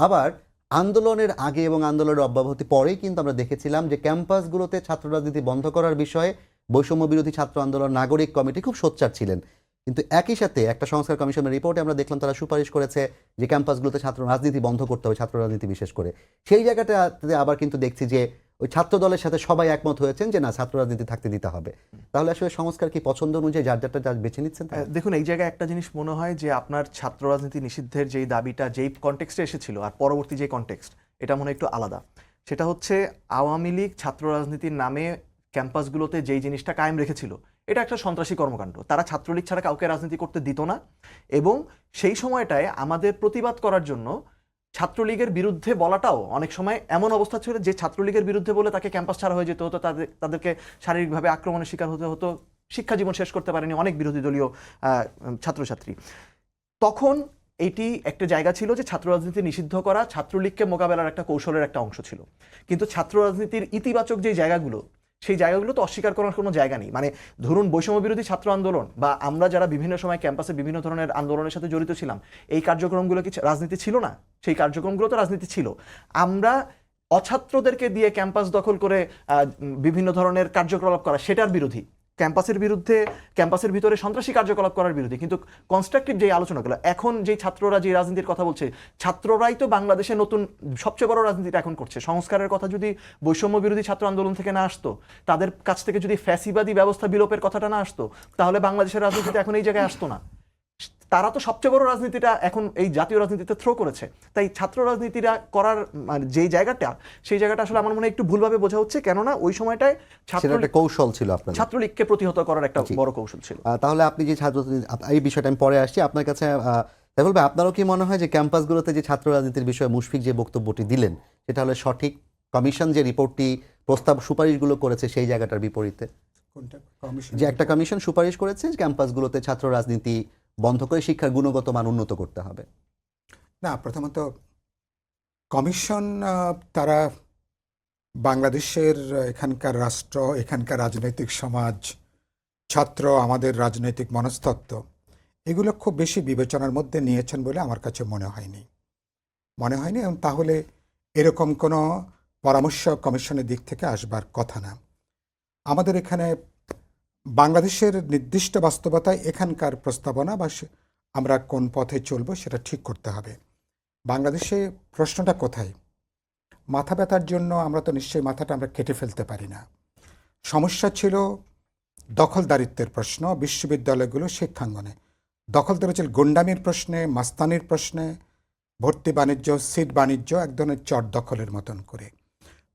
আবার আন্দোলনের আগে এবং আন্দোলনের অব্যাহতি পরেই কিন্তু আমরা দেখেছিলাম যে ক্যাম্পাসগুলোতে ছাত্র রাজনীতি বন্ধ করার বিষয়ে বৈষম্য বিরোধী ছাত্র আন্দোলন নাগরিক কমিটি খুব সোচ্চার ছিলেন। কিন্তু একই সাথে একটা সংস্কার কমিশনের রিপোর্টে আমরা দেখলাম তারা সুপারিশ করেছে যে ক্যাম্পাসগুলোতে ছাত্র রাজনীতি বন্ধ করতে হবে, ছাত্র রাজনীতি বিশেষ করে। সেই জায়গাটাতে আবার কিন্তু দেখছি যে ওই ছাত্র দলের সাথে সবাই একমত হয়েছেন যে না, ছাত্র রাজনীতি থাকতে দিতে হবে। তাহলে আসলে সংস্কার কি পছন্দ অনুযায়ী যার যারটা যার বেছে নিচ্ছেন?
দেখুন, এই জায়গায় একটা জিনিস মনে হয় যে আপনার ছাত্র রাজনীতি নিষিদ্ধের যেই দাবিটা যেই কনটেক্সটে এসেছিল আর পরবর্তী যে কনটেক্সট, এটা মনে হয় একটু আলাদা। সেটা হচ্ছে আওয়ামী লীগ ছাত্র রাজনীতির নামে ক্যাম্পাসগুলোতে যেই জিনিসটা কায়েম রেখেছিল, এটা একটা সন্ত্রাসী কর্মকাণ্ড। তারা ছাত্রলীগ ছাড়া কাউকে রাজনীতি করতে দিত না, এবং সেই সময়টায় আমাদের প্রতিবাদ করার জন্য ছাত্রলীগের বিরুদ্ধে বলাটাও অনেক সময় এমন অবস্থা ছিল যে ছাত্রলীগের বিরুদ্ধে বলে তাকে ক্যাম্পাস ছাড়া হয়ে যেতে হতো, তাদেরকে শারীরিকভাবে আক্রমণের শিকার হতে হতো, শিক্ষা জীবন শেষ করতে পারেনি অনেক বিরোধী দলীয় ছাত্রছাত্রী। তখন এটি একটা জায়গা ছিল যে ছাত্র রাজনীতি নিষিদ্ধ করা ছাত্রলীগকে মোকাবেলার একটা কৌশলের একটা অংশ ছিল। কিন্তু ছাত্র রাজনীতির ইতিবাচক যে জায়গাগুলো, সেই জায়গাগুলো তো অস্বীকার করার কোনো জায়গা নেই। মানে ধরুন বৈষম্য বিরোধী ছাত্র আন্দোলন বা আমরা যারা বিভিন্ন সময় ক্যাম্পাসে বিভিন্ন ধরনের আন্দোলনের সাথে জড়িত ছিলাম, এই কার্যক্রমগুলো কি রাজনীতি ছিল না? সেই কার্যক্রমগুলো তো রাজনীতি ছিল। আমরা অছাত্রদেরকে দিয়ে ক্যাম্পাস দখল করে বিভিন্ন ধরনের কার্যকলাপ করা, সেটার বিরোধী। ক্যাম্পাসের বিরুদ্ধে, ক্যাম্পাসের ভিতরে সন্ত্রাসী কার্যকলাপ করার বিরোধী। কিন্তু কনস্ট্রাকটিভ যে আলোচনাগুলো, এখন যে ছাত্ররা যে রাজনীতির কথা বলছে, ছাত্ররাই তো বাংলাদেশে নতুন সবচেয়ে বড় রাজনীতিটা এখন করছে। সংস্কারের কথা যদি বৈষম্য বিরোধী ছাত্র আন্দোলন থেকে না আসতো, তাদের কাছ থেকে যদি ফ্যাসিবাদী ব্যবস্থা বিলোপের কথাটা না আসতো, তাহলে বাংলাদেশের রাজনীতিতে এখন এই জায়গায় আসতো না। তারা তো সবচেয়ে বড় রাজনীতিটা এখন এই জাতীয় রাজনীতিতে থ্রো করেছে। তাই ছাত্র রাজনীতিটা করার মানে যেই জায়গাটা, সেই জায়গাটা আসলে আমার মনে হয় একটু ভুলভাবে বোঝা হচ্ছে, কেননা ওই সময়টায়
কৌশল ছিল আপনার,
ছাত্রলীগকে প্রতিহত করার একটা বড় কৌশল ছিল।
তাহলে আপনি যে ছাত্র, এই বিষয়টা আমি পরে আসছি আপনার কাছে। বলবে আপনারও কি মনে হয় যে ক্যাম্পাসগুলোতে যে ছাত্র রাজনীতির বিষয়ে মুশফিক যে বক্তব্যটি দিলেন, সেটা হলে সঠিক? কমিশন যে রিপোর্টটি প্রস্তাব সুপারিশগুলো করেছে সেই জায়গাটার বিপরীতে। যে একটা কমিশন সুপারিশ করেছে ক্যাম্পাসগুলোতে ছাত্র রাজনীতি বন্ধ করে শিক্ষার গুণগত মান উন্নত করতে হবে।
না, প্রথমত কমিশন তারা বাংলাদেশের এখানকার রাষ্ট্র, এখানকার রাজনৈতিক সমাজ, ছাত্র, আমাদের রাজনৈতিক মনস্তত্ত্ব, এগুলো খুব বেশি বিবেচনার মধ্যে নিয়েছেন বলে আমার কাছে মনে হয়নি। এবং তাহলে এরকম কোনো পরামর্শ কমিশনের দিক থেকে আসবার কথা না। আমাদের এখানে বাংলাদেশের নির্দিষ্ট বাস্তবতায় এখানকার প্রস্তাবনা বা আমরা কোন পথে চলব সেটা ঠিক করতে হবে। বাংলাদেশে প্রশ্নটা কোথায়? মাথা ব্যথার জন্য আমরা তো নিশ্চয়ই মাথাটা আমরা কেটে ফেলতে পারি না। সমস্যা ছিল দখলদারিত্বের প্রশ্ন, বিশ্ববিদ্যালয়গুলো শিক্ষাঙ্গনে দখলদারি ছিল গুন্ডামির প্রশ্নে, মাস্তানির প্রশ্নে, ভর্তি বাণিজ্য, সিট বাণিজ্য, এক ধরনের চট দখলের মতন করে।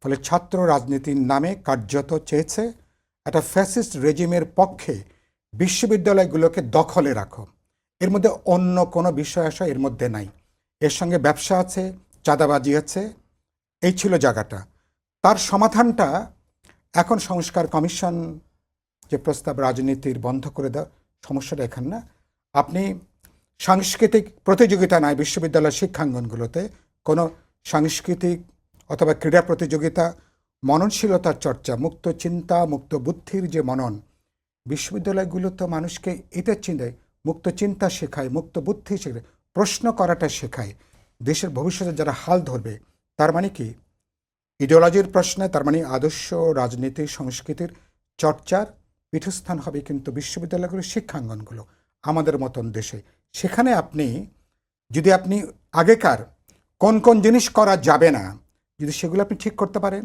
ফলে ছাত্র রাজনীতির নামে কার্যত চেয়েছে একটা ফ্যাসিস্ট রেজিমের পক্ষে বিশ্ববিদ্যালয়গুলোকে দখলে রাখো। এর মধ্যে অন্য কোনো বিষয় আসা এর মধ্যে নাই। এর সঙ্গে ব্যবসা আছে, চাঁদাবাজি আছে, এই ছিল জায়গাটা। তার সমাধানটা এখন সংস্কার কমিশন যে প্রস্তাব রাজনীতির বন্ধ করে দেওয়া, সমস্যাটা এখানে না। আপনি সাংস্কৃতিক প্রতিযোগিতা নাই বিশ্ববিদ্যালয় শিক্ষাঙ্গনগুলোতে, কোনো সাংস্কৃতিক অথবা ক্রীড়া প্রতিযোগিতা, মননশীলতার চর্চা, মুক্ত চিন্তা, মুক্ত বুদ্ধির যে মনন, বিশ্ববিদ্যালয়গুলো তো মানুষকে এটা চিন্তায় মুক্ত চিন্তা শেখায়, মুক্ত বুদ্ধি শেখায়, প্রশ্ন করাটা শেখায়। দেশের ভবিষ্যতে যারা হাল ধরবে, তার মানে কি ইডিওলজির প্রশ্নে, তার মানে আদর্শ রাজনীতি সংস্কৃতির চর্চার পীঠস্থান হবে কিন্তু বিশ্ববিদ্যালয়গুলো, শিক্ষাঙ্গনগুলো আমাদের মতন দেশে। সেখানে যদি আপনি আগেকার কোন কোন জিনিস করা যাবে না, যদি সেগুলো আপনি ঠিক করতে পারেন,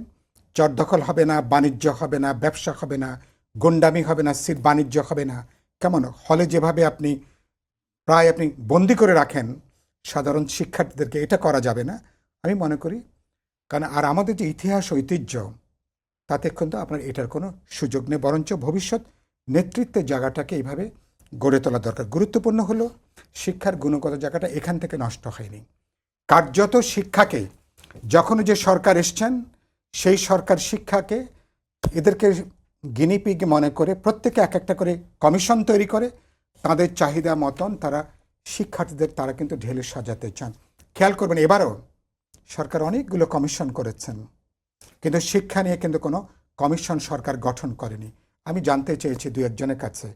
চরদখল হবে না, বাণিজ্য হবে না, ব্যবসা হবে না, গুন্ডামি হবে না, সিট বাণিজ্য হবে না, কেমন হলে যেভাবে আপনি বন্দি করে রাখেন সাধারণ শিক্ষার্থীদেরকে, এটা করা যাবে না আমি মনে করি। কারণ আর আমাদের যে ইতিহাস ঐতিহ্য, তাতে কিন্তু আপনার এটার কোনো সুযোগ নেই, বরঞ্চ ভবিষ্যৎ নেতৃত্বের জায়গাটাকে এইভাবে গড়ে তোলা দরকার। গুরুত্বপূর্ণ হলো শিক্ষার গুণগত জায়গাটা এখান থেকে নষ্ট হয়নি। কার্যত শিক্ষাকে যখন যে সরকার এসছেন, সেই সরকার শিক্ষাকে এদেরকে গিনিপিগ মনে করে প্রত্যেকে এক একটা করে কমিশন তৈরি করে তাদের চাহিদা মতন তারা শিক্ষার্থীদের তারা কিন্তু ঢেলে সাজাতে চান। খেয়াল করবেন, এবারও সরকার অনেকগুলো কমিশন করেছেন, কিন্তু শিক্ষা নিয়ে কিন্তু কোনো কমিশন সরকার গঠন করেনি। আমি জানতে চেয়েছি দু একজনের কাছে,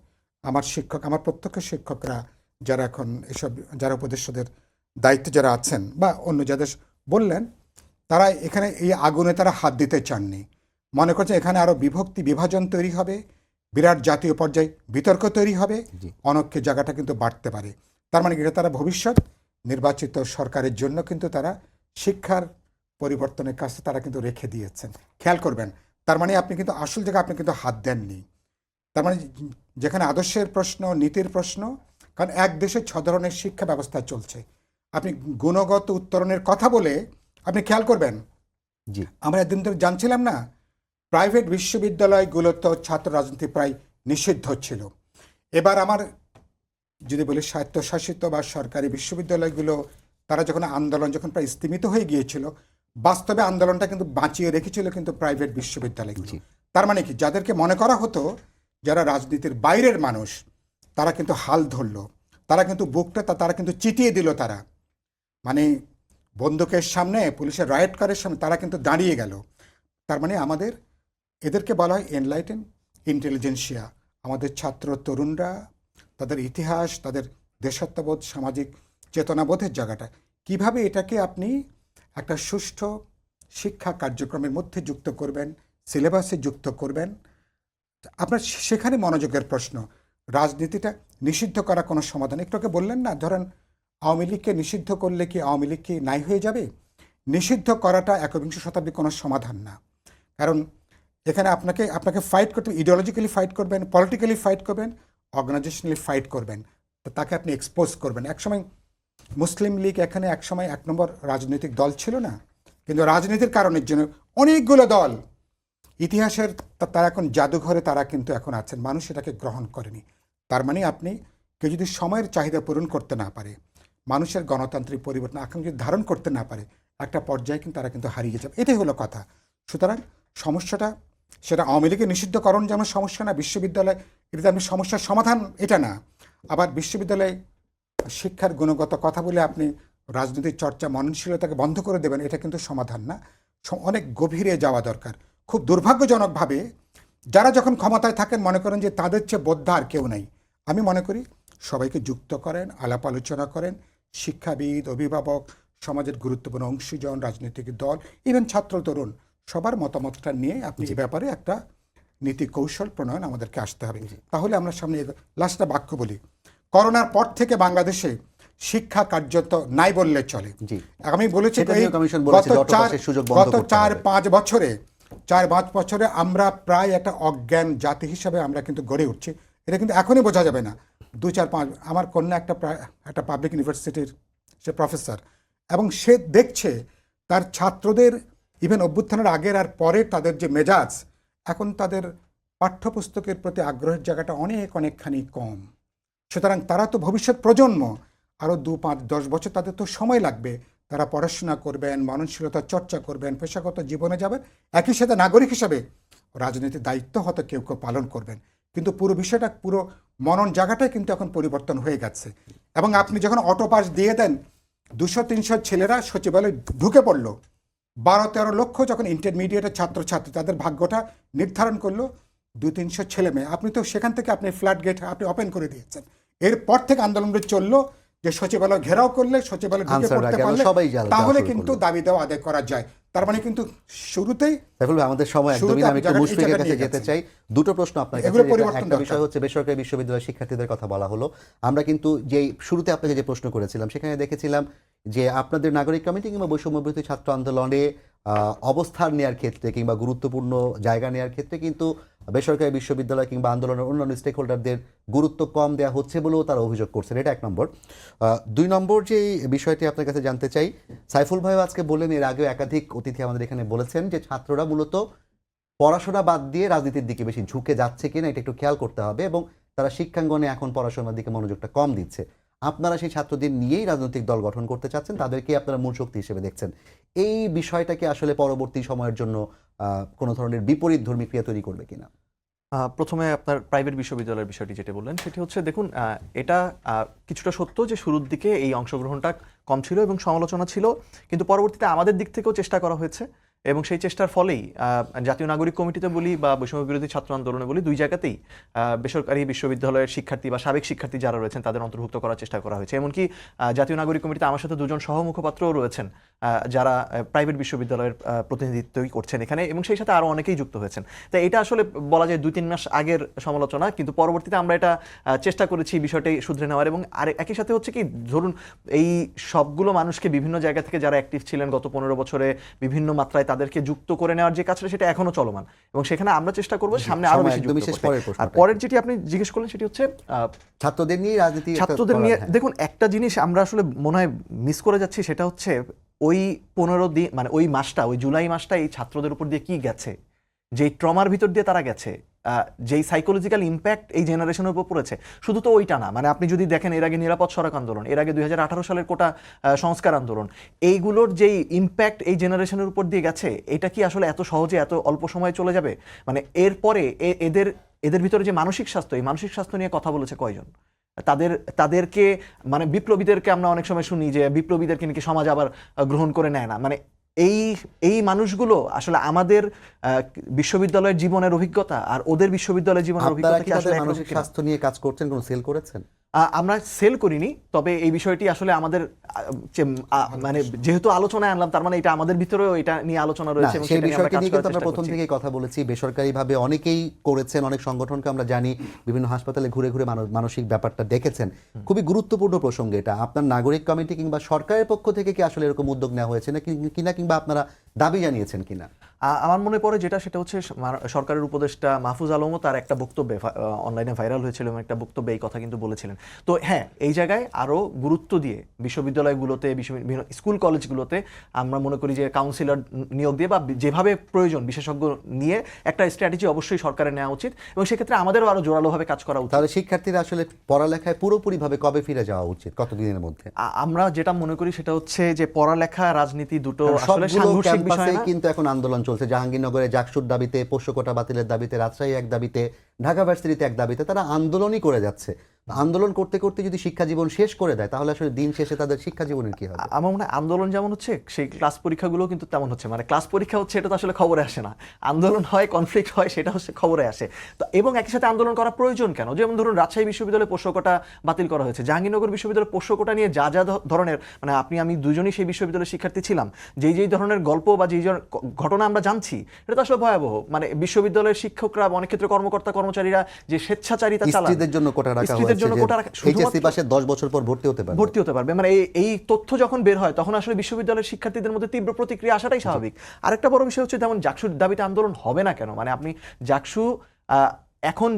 আমার প্রত্যক্ষ শিক্ষকরা যারা এখন এসব যারা উপদেষ্টাদের দায়িত্বে যারা আছেন বা অন্য যাদের বললেন, তারা এখানে এই আগুনে তারা হাত দিতে চাননি। মনে করছেন এখানে আরও বিভাজন তৈরি হবে, বিরাট জাতীয় পর্যায়ে বিতর্ক তৈরি হবে, অনৈক্যের জায়গাটা কিন্তু বাড়তে পারে। তার মানে এটা তারা ভবিষ্যৎ নির্বাচিত সরকারের জন্য কিন্তু তারা শিক্ষার পরিবর্তনের কাজটা তারা কিন্তু রেখে দিয়েছেন। খেয়াল করবেন, তার মানে আপনি কিন্তু আসল জায়গায় আপনি কিন্তু হাত দেননি। তার মানে যেখানে আদর্শের প্রশ্ন, নীতির প্রশ্ন, কারণ এক দেশে 6 ধরনের শিক্ষা ব্যবস্থা চলছে। আপনি গুণগত উত্তরণের কথা বলে আপনি খেয়াল করবেন, আমরা একদিন ধরে জানছিলাম না প্রাইভেট বিশ্ববিদ্যালয়গুলোতে ছাত্র রাজনীতি প্রায় নিষিদ্ধ ছিল। এবার আমার যদি বলি স্বায়ত্তশাসিত বা সরকারি বিশ্ববিদ্যালয়গুলো তারা যখন আন্দোলন যখন প্রায় স্তীমিত হয়ে গিয়েছিল, বাস্তবে আন্দোলনটা কিন্তু বাঁচিয়ে রেখেছিল কিন্তু প্রাইভেট বিশ্ববিদ্যালয়গুলো। তার মানে কি, যাদেরকে মনে করা হতো যারা রাজনীতির বাইরের মানুষ, তারা কিন্তু হাল ধরলো, তারা কিন্তু বুকটা তারা কিন্তু চিটিয়ে দিল। তারা মানে বন্দুকের সামনে, পুলিশের রাইট কারের সামনে তারা কিন্তু দাঁড়িয়ে গেল। তার মানে আমাদের এদেরকে বলা হয় এনলাইটেন ইন্টেলিজেন্সিয়া। আমাদের ছাত্র তরুণরা তাদের ইতিহাস, তাদের দেশাত্মবোধ, সামাজিক চেতনাবোধের জায়গাটা কিভাবে এটাকে আপনি একটা সুষ্ঠু শিক্ষা কার্যক্রমের মধ্যে যুক্ত করবেন, সিলেবাসে যুক্ত করবেন, আপনার সেখানে মনোযোগের প্রশ্ন। রাজনীতিটা নিষিদ্ধ করা কোনো সমাধান। একটুকে বললেন না, ধরেন আওয়ামী লীগকে নিষিদ্ধ করলে কি আওয়ামী লীগ কি নাই হয়ে যাবে? নিষিদ্ধ করাটা একবিংশ শতাব্দীর কোনো সমাধান না। কারণ এখানে আপনাকে ফাইট করতে, ইডিওলজিক্যালি ফাইট করবেন, পলিটিক্যালি ফাইট করবেন, অর্গানাইজেশনালি ফাইট করবেন, তো তাকে আপনি এক্সপোজ করবেন। একসময় মুসলিম লীগ এখানে একসময় 1 নম্বর রাজনৈতিক দল ছিল না, কিন্তু রাজনীতির কারণের জন্য অনেকগুলো দল ইতিহাসের তারা এখন জাদুঘরে তারা কিন্তু এখন আছেন, মানুষ এটাকে গ্রহণ করেনি। তার মানে আপনি কেউ যদি সময়ের চাহিদা পূরণ করতে না পারে, মানুষের গণতান্ত্রিক পরিবর্তন আকাঙ্ক্ষা যদি ধারণ করতে না পারে, একটা পর্যায়ে কিন্তু তারা কিন্তু হারিয়ে যাবে। এটাই হলো কথা। সুতরাং সমস্যাটা সেটা আওয়ামী লীগের নিষিদ্ধকরণ যেমন সমস্যা না, বিশ্ববিদ্যালয় এটা আপনি সমস্যার সমাধান এটা না। আবার বিশ্ববিদ্যালয়ে শিক্ষার গুণগত কথা বলে আপনি রাজনৈতিক চর্চা, মননশীলতাকে বন্ধ করে দেবেন, এটা কিন্তু সমাধান না। অনেক গভীরে যাওয়া দরকার। খুব দুর্ভাগ্যজনকভাবে যারা যখন ক্ষমতায় থাকেন মনে করেন যে তাদের চেয়ে বোদ্ধা আর কেউ নেই। আমি মনে করি সবাইকে যুক্ত করেন, আলাপ আলোচনা করেন, শিক্ষাবিদ, অভিভাবক, সমাজের গুরুত্বপূর্ণ অংশীজন, রাজনৈতিক দল, ইভেন ছাত্র তরুণ, সবার মতামতটা নিয়ে আপনি এ ব্যাপারে একটা নীতি কৌশল প্রণয়ন আমাদেরকে আসতে হবে। তাহলে আমরা সামনে লাস্টটা বাক্য বলি, করোনার পর থেকে বাংলাদেশে শিক্ষা কার্যত নাই বললে চলে। আমি বলেছি গত 4-5 বছরে আমরা প্রায় একটা অজ্ঞান জাতি হিসাবে আমরা কিন্তু গড়ে উঠছি। এটা কিন্তু এখনই বোঝা যাবে না। 2-4-5 আমার কন্যা একটা পাবলিক ইউনিভার্সিটির সে প্রফেসর, এবং সে দেখছে তার ছাত্রদের ইভেন অভ্যুত্থানের আগের আর পরে তাদের যে মেজাজ, এখন তাদের পাঠ্যপুস্তকের প্রতি আগ্রহের জায়গাটা অনেকখানি কম। সুতরাং তারা তো ভবিষ্যৎ প্রজন্ম, আরও 2-5-10 বছর তাদের তো সময় লাগবে। তারা পড়াশোনা করবেন, মননশীলতার চর্চা করবেন, পেশাগত জীবনে যাবেন, একই সাথে নাগরিক হিসাবে রাজনীতির দায়িত্ব হয়তো কেউ পালন করবেন। কিন্তু পুরো বিষয়টা, পুরো মনন জায়গাটাই কিন্তু এখন পরিবর্তন হয়ে গেছে। এবং আপনি যখন অটো পাস দিয়ে দেন, 200-300 ছেলেরা সচিবালয়ে ঢুকে পড়লো, 12-13 লক্ষ যখন ইন্টারমিডিয়েটের ছাত্রছাত্রী তাদের ভাগ্যটা নির্ধারণ করলো 200-300 ছেলে মেয়ে, আপনি তো সেখান থেকে আপনি ফ্ল্যাট গেট আপনি ওপেন করে দিয়েছেন। এরপর থেকে আন্দোলনটা চললো যে সচিবালয় ঘেরাও করলে, সচিবালয় ঢুকে পড়তে পারলে তাহলে কিন্তু দাবি দেওয়া আদায় করা যায়। তার মানে কিন্তু শুরুতেই
সাইফুল ভাই, আমাদের সময় একদমই না। আমি একটু
জায়গা- এই
মুশফিকের
জায়গায়
কাছে
নিয়ে
যেতে
গেছেন।
চাই। দুটো প্রশ্ন আপনার কাছে।
এগুলো পরিবর্তন
একটা
দরকার।
বিষয় হচ্ছে বেসরকারি বিশ্ববিদ্যালয়ের শিক্ষার্থীদের কথা বলা হলো। আমরা কিন্তু যেই শুরুতে আপনাকে যে প্রশ্ন করেছিলাম সেখানে দেখেছিলাম যে আপনাদের নাগরিক কমিটি কিংবা বৈষম্যবিরোধী ছাত্র আন্দোলনে অবস্থান নেওয়ার ক্ষেত্রে কিংবা গুরুত্বপূর্ণ জায়গা নেওয়ার ক্ষেত্রে কিন্তু বেসরকারি বিশ্ববিদ্যালয় কিংবা আন্দোলনের অন্যান্য স্টেক হোল্ডারদের গুরুত্ব কম দেওয়া হচ্ছে বলেও তারা অভিযোগ করছেন। এটা এক নম্বর। দুই নম্বর যে বিষয়টি আপনার কাছে জানতে চাই, সাইফুল ভাইও আজকে বললেন, এর আগেও একাধিক অতিথি আমাদের এখানে বলেছেন যে ছাত্ররা মূলত পড়াশোনা বাদ দিয়ে রাজনীতির দিকে বেশি ঝুঁকে যাচ্ছে কিনা এটা একটু খেয়াল করতে হবে, এবং তারা শিক্ষাঙ্গনে এখন পড়াশোনার দিকে মনোযোগটা কম দিচ্ছে। আপনারা সেই ছাত্রদের নিয়েই রাজনৈতিক দল গঠন করতে চাচ্ছেন, তাদেরকে আপনারা মূল শক্তি হিসেবে দেখছেন। এই বিষয়টাকে আসলে পরবর্তী সময়ের জন্য কোনো ধরনের বিপরীত ধর্মী ক্রিয়া তৈরি করবে কিনা?
প্রথমে আপনার প্রাইভেট বিশ্ববিদ্যালয়ের বিষয়টি যেটা বললেন সেটি হচ্ছে, দেখুন, এটা কিছুটা সত্য যে শুরুর দিকে এই অংশগ্রহণটা কম ছিল এবং সমালোচনা ছিল, কিন্তু পরবর্তীতে আমাদের দিক থেকেও চেষ্টা করা হয়েছে এবং সেই চেষ্টার ফলেই জাতীয় নাগরিক কমিটিতে বলি বা বৈষম্য বিরোধী ছাত্র আন্দোলনে বলি, দুই জায়গাতেই বেসরকারি বিশ্ববিদ্যালয়ের শিক্ষার্থী বা সাবেক শিক্ষার্থী যারা রয়েছেন তাদের অন্তর্ভুক্ত করার চেষ্টা করা হয়েছে। এমনকি জাতীয় নাগরিক কমিটিতে আমার সাথে দুজন সহ মুখপাত্রও রয়েছেন যারা প্রাইভেট বিশ্ববিদ্যালয়ের প্রতিনিধিত্বই করছেন এখানে, এবং সেই সাথে আরও অনেকেই যুক্ত হয়েছেন। তাই এটা আসলে বলা যায় 2-3 মাস আগের সমালোচনা, কিন্তু পরবর্তীতে আমরা এটা চেষ্টা করেছি বিষয়টি শুধরে নেওয়ার। এবং আর একই সাথে হচ্ছে কি, ধরুন এই সবগুলো মানুষকে বিভিন্ন জায়গা থেকে যারা অ্যাক্টিভ ছিলেন গত 15 বছরে বিভিন্ন মাত্রায় তাদেরকে যুক্ত করে নেওয়ার যে কাজটা, সেটা এখনো চলমান এবং সেখানে আমরা চেষ্টা করব সামনে আরো বেশি যুক্ত করতে। আর পরের যেটি আপনি জিজ্ঞেস করলেন সেটি হচ্ছে
ছাত্রদের নিয়ে রাজনীতি,
ছাত্রদের নিয়ে। দেখুন, একটা জিনিস আমরা আসলে মনে হয় মিস করে যাচ্ছি, সেটা হচ্ছে ওই 15 দিন, মানে ওই মাসটা, ওই জুলাই মাসটা এই ছাত্রদের উপর দিয়ে কি গেছে, যেই ট্রমার ভিতর দিয়ে তারা গেছে, যেই সাইকোলজিক্যাল ইম্প্যাক্ট এই জেনারেশনের উপর পড়েছে, শুধু তো ওইটা না, মানে আপনি যদি দেখেন এর আগে নিরাপদ সড়ক আন্দোলন, এর আগে 2018 সালের কোটা সংস্কার আন্দোলন, এইগুলোর যেই ইম্প্যাক্ট এই জেনারেশনের উপর দিয়ে গেছে, এটা কি আসলে এত সহজে এত অল্প সময়ে চলে যাবে? মানে এরপরে এদের ভিতরে যে মানসিক স্বাস্থ্য, এই মানসিক স্বাস্থ্য নিয়ে কথা বলেছে কয়জন? তাদেরকে, মানে বিপ্লবীদেরকে আমরা অনেক সময় শুনি যে বিপ্লবীদেরকে নাকি সমাজ আবার গ্রহণ করে নেয় না। মানে এই মানুষগুলো আসলে আমাদের বিশ্ববিদ্যালয়ের জীবনের অভিজ্ঞতা আর ওদের বিশ্ববিদ্যালয়ের জীবনের অভিজ্ঞতা কি আসলে
মানসিক স্বাস্থ্য নিয়ে কাজ করছেন, কোনো সেল করেছেন?
আমরা সেল করিনি, তবে এই বিষয়টি আসলে আমাদের মানে যেহেতু আলোচনায় আনলাম, তার মানে এটা আমাদের ভিতরেও এটা নিয়ে আলোচনা রয়েছে এবং
সেই বিষয়টি নিয়ে কিন্তু আমরা প্রথম থেকেই কথা বলেছি। বেসরকারিভাবে অনেকেই করেছেন, অনেক সংগঠনকে আমরা জানি বিভিন্ন হাসপাতালে ঘুরে ঘুরে মানসিক ব্যাপারটা দেখেছেন। খুবই গুরুত্বপূর্ণ প্রসঙ্গ এটা। আপনার নাগরিক কমিটি কিংবা সরকারের পক্ষ থেকে কি আসলে এরকম উদ্যোগ নেওয়া হয়েছে না কিনা, কিংবা আপনারা দাবি জানিয়েছেন কিনা?
আমার মনে পড়ে সেটা হচ্ছে সরকারের উপদেষ্টা মাহফুজ আলমও তার একটা বক্তব্যে অনলাইনে ভাইরাল হয়েছিল এবং একটা বক্তব্যে এই কথা কিন্তু বলেছিলেন। তো হ্যাঁ, এই জায়গায় আরও গুরুত্ব দিয়ে বিশ্ববিদ্যালয়গুলোতে, বিভিন্ন স্কুল কলেজগুলোতে আমরা মনে করি যে কাউন্সিলর নিয়োগ দিয়ে বা যেভাবে প্রয়োজন বিশেষজ্ঞ নিয়ে একটা স্ট্র্যাটেজি অবশ্যই সরকারের নেওয়া উচিত এবং সেক্ষেত্রে আমাদেরও আরও জোরালোভাবে কাজ করা উচিত।
তাহলে শিক্ষার্থীরা আসলে পড়ালেখায় পুরোপুরিভাবে কবে ফিরে যাওয়া উচিত, কতদিনের মধ্যে?
আমরা যেটা মনে করি সেটা হচ্ছে যে পড়ালেখা, রাজনীতি দুটো আসলে সাংঘর্ষিক বিষয় না।
কিন্তু এখন আন্দোলন চলছে জাহাঙ্গীরনগরে জাকসুর দাবিতে, পোষ্য কোটা বাতিলের দাবিতে, রাজশাহী এক দাবিতে, ঢাকা ভার্সিটিতে এক দাবিতে, তারা আন্দোলনই করে যাচ্ছে। আন্দোলন করতে করতে যদি শিক্ষা জীবন শেষ করে দেয়, তাহলে আসলে দিন শেষে তাদের শিক্ষা জীবনের কি হবে?
আমার মনে হয় আন্দোলন যেমন হচ্ছে, সেই ক্লাস পরীক্ষাগুলো কিন্তু তেমন হচ্ছে। মানে ক্লাস পরীক্ষা হচ্ছে, এটা তো আসলে খবরে আসে না। আন্দোলন হয়, কনফ্লিক্ট হয়, সেটা হচ্ছে খবরে আসে। তো এবং একই সাথে আন্দোলন করা প্রয়োজন কেন? যেমন ধরুন রাজশাহী বিশ্ববিদ্যালয়ে পোষ্য কোটা বাতিল করা হয়েছে, জাহাঙ্গীরনগর বিশ্ববিদ্যালয়ের পোষ্য কোটা নিয়ে যা যা ধরনের, মানে আমি দুজনই সেই বিশ্ববিদ্যালয়ের শিক্ষার্থী ছিলাম, যেই ধরনের গল্প বা যেই ঘটনা আমরা জানছি, এটা তো আসলে ভয়াবহ। মানে বিশ্ববিদ্যালয়ের শিক্ষকরা, অনেক ক্ষেত্রে কর্মকর্তা কর্মচারীরা যে স্বেচ্ছাচারিতা চালান,
স্ত্রীদের জন্য কোটা রাখা হয়েছে, এইচএসসি পাশে 10 বছর পর ভর্তি হতে পারবে।
মানে এই তথ্য যখন বের হয়, তখন আসলে বিশ্ববিদ্যালয়ের শিক্ষার্থীদের মধ্যে তীব্র প্রতিক্রিয়া আসাটাই স্বাভাবিক। আরেকটা বড় বিষয় হচ্ছে, যেমন জাকসুর দাবিতে আন্দোলন হবে না কেন? মানে আপনি জাকসু এখন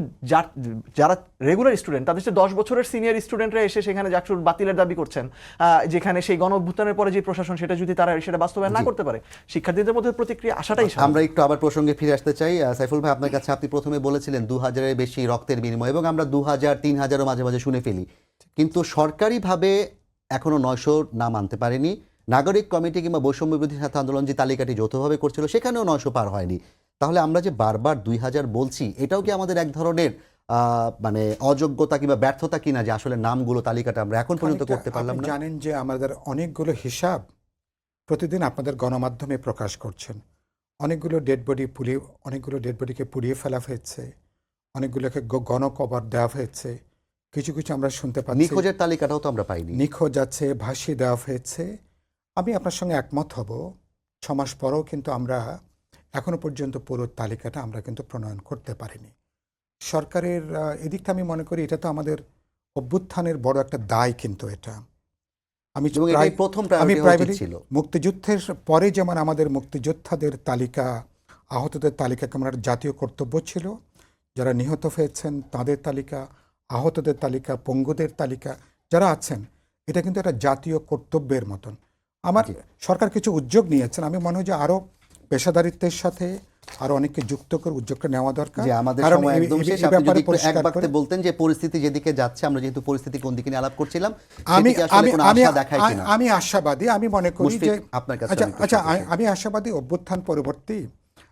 যারা রেগুলার স্টুডেন্ট, তাদের সাথে 10 বছরের সিনিয়র স্টুডেন্টরা এসে সেখানে জাকসুর বাতিলের দাবি করছেন, যেখানে সেই গণ অভ্যুত্থানের পরে যে প্রশাসন সেটা যদি তারা সেটা বাস্তবায়ন না করতে পারে, শিক্ষার্থীদের মধ্যে প্রতিক্রিয়া আসাটাই স্বাভাবিক।
আমরা একটু আবার প্রসঙ্গে ফিরে আসতে চাই। সাইফুল ভাই, আপনার কাছে, আপনি প্রথমে বলেছিলেন 2000-এর বেশি রক্তের বিনিময়, এবং আমরা 2000-3000ও মাঝে মাঝে শুনে ফেলি, কিন্তু সরকারিভাবে এখনো 900 নাম আনতে পারেনি। নাগরিক কমিটি কিংবা বৈষম্য বিরোধী ছাত্র আন্দোলন যে তালিকাটি যৌথভাবে করছিল, সেখানেও 900 পার হয়নি। তাহলে আমরা যে বারবার 2000 বলছি, এটাও কি আমাদের এক ধরনের মানে অযোগ্যতা কিংবা ব্যর্থতা কিনা, যে আসলে নামগুলো তালিকাটা আমরা এখন পর্যন্ত করতে পারলাম না?
জানেন যে আমাদের অনেকগুলো হিসাব প্রতিদিন আপনাদের গণমাধ্যমে প্রকাশ করছেন। অনেকগুলো ডেড বডিকে পুড়িয়ে ফেলা হয়েছে, অনেকগুলোকে গণকবর দেওয়া হয়েছে, কিছু কিছু আমরা শুনতে পাচ্ছি
নিখোঁজের তালিকাটাও তো আমরা পাইনি।
নিখোঁজ আছে, ভাসিয়ে দেওয়া হয়েছে। আমি আপনার সঙ্গে একমত হব 6 মাস পরেও কিন্তু আমরা এখনো পর্যন্ত পুরো তালিকাটা আমরা কিন্তু প্রণয়ন করতে পারিনি। সরকারের এদিকটা আমি মনে করি এটা তো আমাদের অভ্যুত্থানের বড় একটা দায় কিন্তু এটা। আমি
এবং এটাই প্রথম প্রায়োরিটি হওয়া উচিত ছিল।
মুক্তিযুদ্ধের পরে যেমন আমাদের মুক্তিযোদ্ধাদের তালিকা, আহতদের তালিকাকে আমার জাতীয় কর্তব্য ছিল, যারা নিহত হয়েছেন তাদের তালিকা, আহতদের তালিকা, পঙ্গুদের তালিকা যারা আছেন, এটা কিন্তু একটা জাতীয় কর্তব্যের মতন। আমার সরকার কিছু উদ্যোগ নিয়েছেন, আমি মনে হয় যে আরও পেশাদারিত্বের সাথে আরো অনেককে যুক্ত করে উদ্যোগটা নেওয়া দরকার।
যে আমাদের
কারণ
সময়
এই-
একদম
এই-
শেষ,
এই
আপনি
ব্যাপারে
যদি একটু এক
পরিষ্কার
বাক্যে
করে-
বলতেন যে পরিস্থিতি যেদিকে যাচ্ছে, আমরা যেহেতু পরিস্থিতি কোন দিকে নিয়ে আলাপ করছিলাম,
আমি
সেদিকে আসলে
আমি
কোনো
আমি
আশা দেখায় কিনা?
আমি আশাবাদী, আমি মনে করি
মুশফিক,
যে
আপনার কাছে
আচ্ছা
আমি একটু
আচ্ছা
শুনতে চাই।
আমি আশাবাদী অভ্যুত্থান পরবর্তী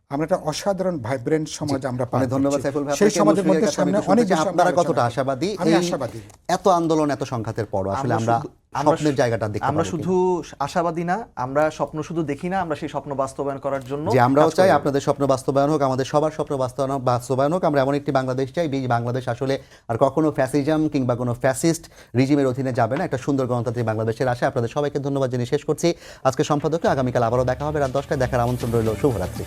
আমরা একটা অসাধারণ ভাইব্রেন্ট সমাজ আমরা পার
অনেক ধন্যবাদ
করছি।
সাইফুল ভাই,
সেই
আপনাকে।
সমাজের
মুশফিকের
মধ্যে
কাছে আমি
সামনে
একটু
অনেক
শুনতে চাই,
বিষয়
আপনারা
আমরা
কতটা
আলোচনা
আশাবাদী
আমি
এই
আশাবাদী।
এত আন্দোলন, এত সংঘাতের পরও আসলে আমরা
আমরা
স্বপ্নের জায়গাটা দেখতে
আমরা
পাবো
শুধু আশাবাদী না, আমরা স্বপ্ন শুধু দেখি না, আমরা সেই স্বপ্ন বাস্তবায়ন করার জন্য
যে আমরাও
কাজ করে
চাই
যাবো।
আপনাদের স্বপ্ন বাস্তবায়ন হোক, আমাদের সবার স্বপ্ন বাস্তবায়ন হোক। আমরা এমন একটি বাংলাদেশ চাই, যে বাংলাদেশ আসলে আর কখনো ফ্যাসিজম কিংবা কোনো ফ্যাসিস্ট রিজিমের অধীনে যাবে না, একটা সুন্দর গণতান্ত্রিক বাংলাদেশের আশায় আপনাদের সবাইকে ধন্যবাদ জানিয়ে শেষ করছি আজকে সম্পাদককে। আগামীকাল আবারও দেখা হবে রাত 10টায়। দেখার আমন্ত্রণ রইল। শুভরাত্রি।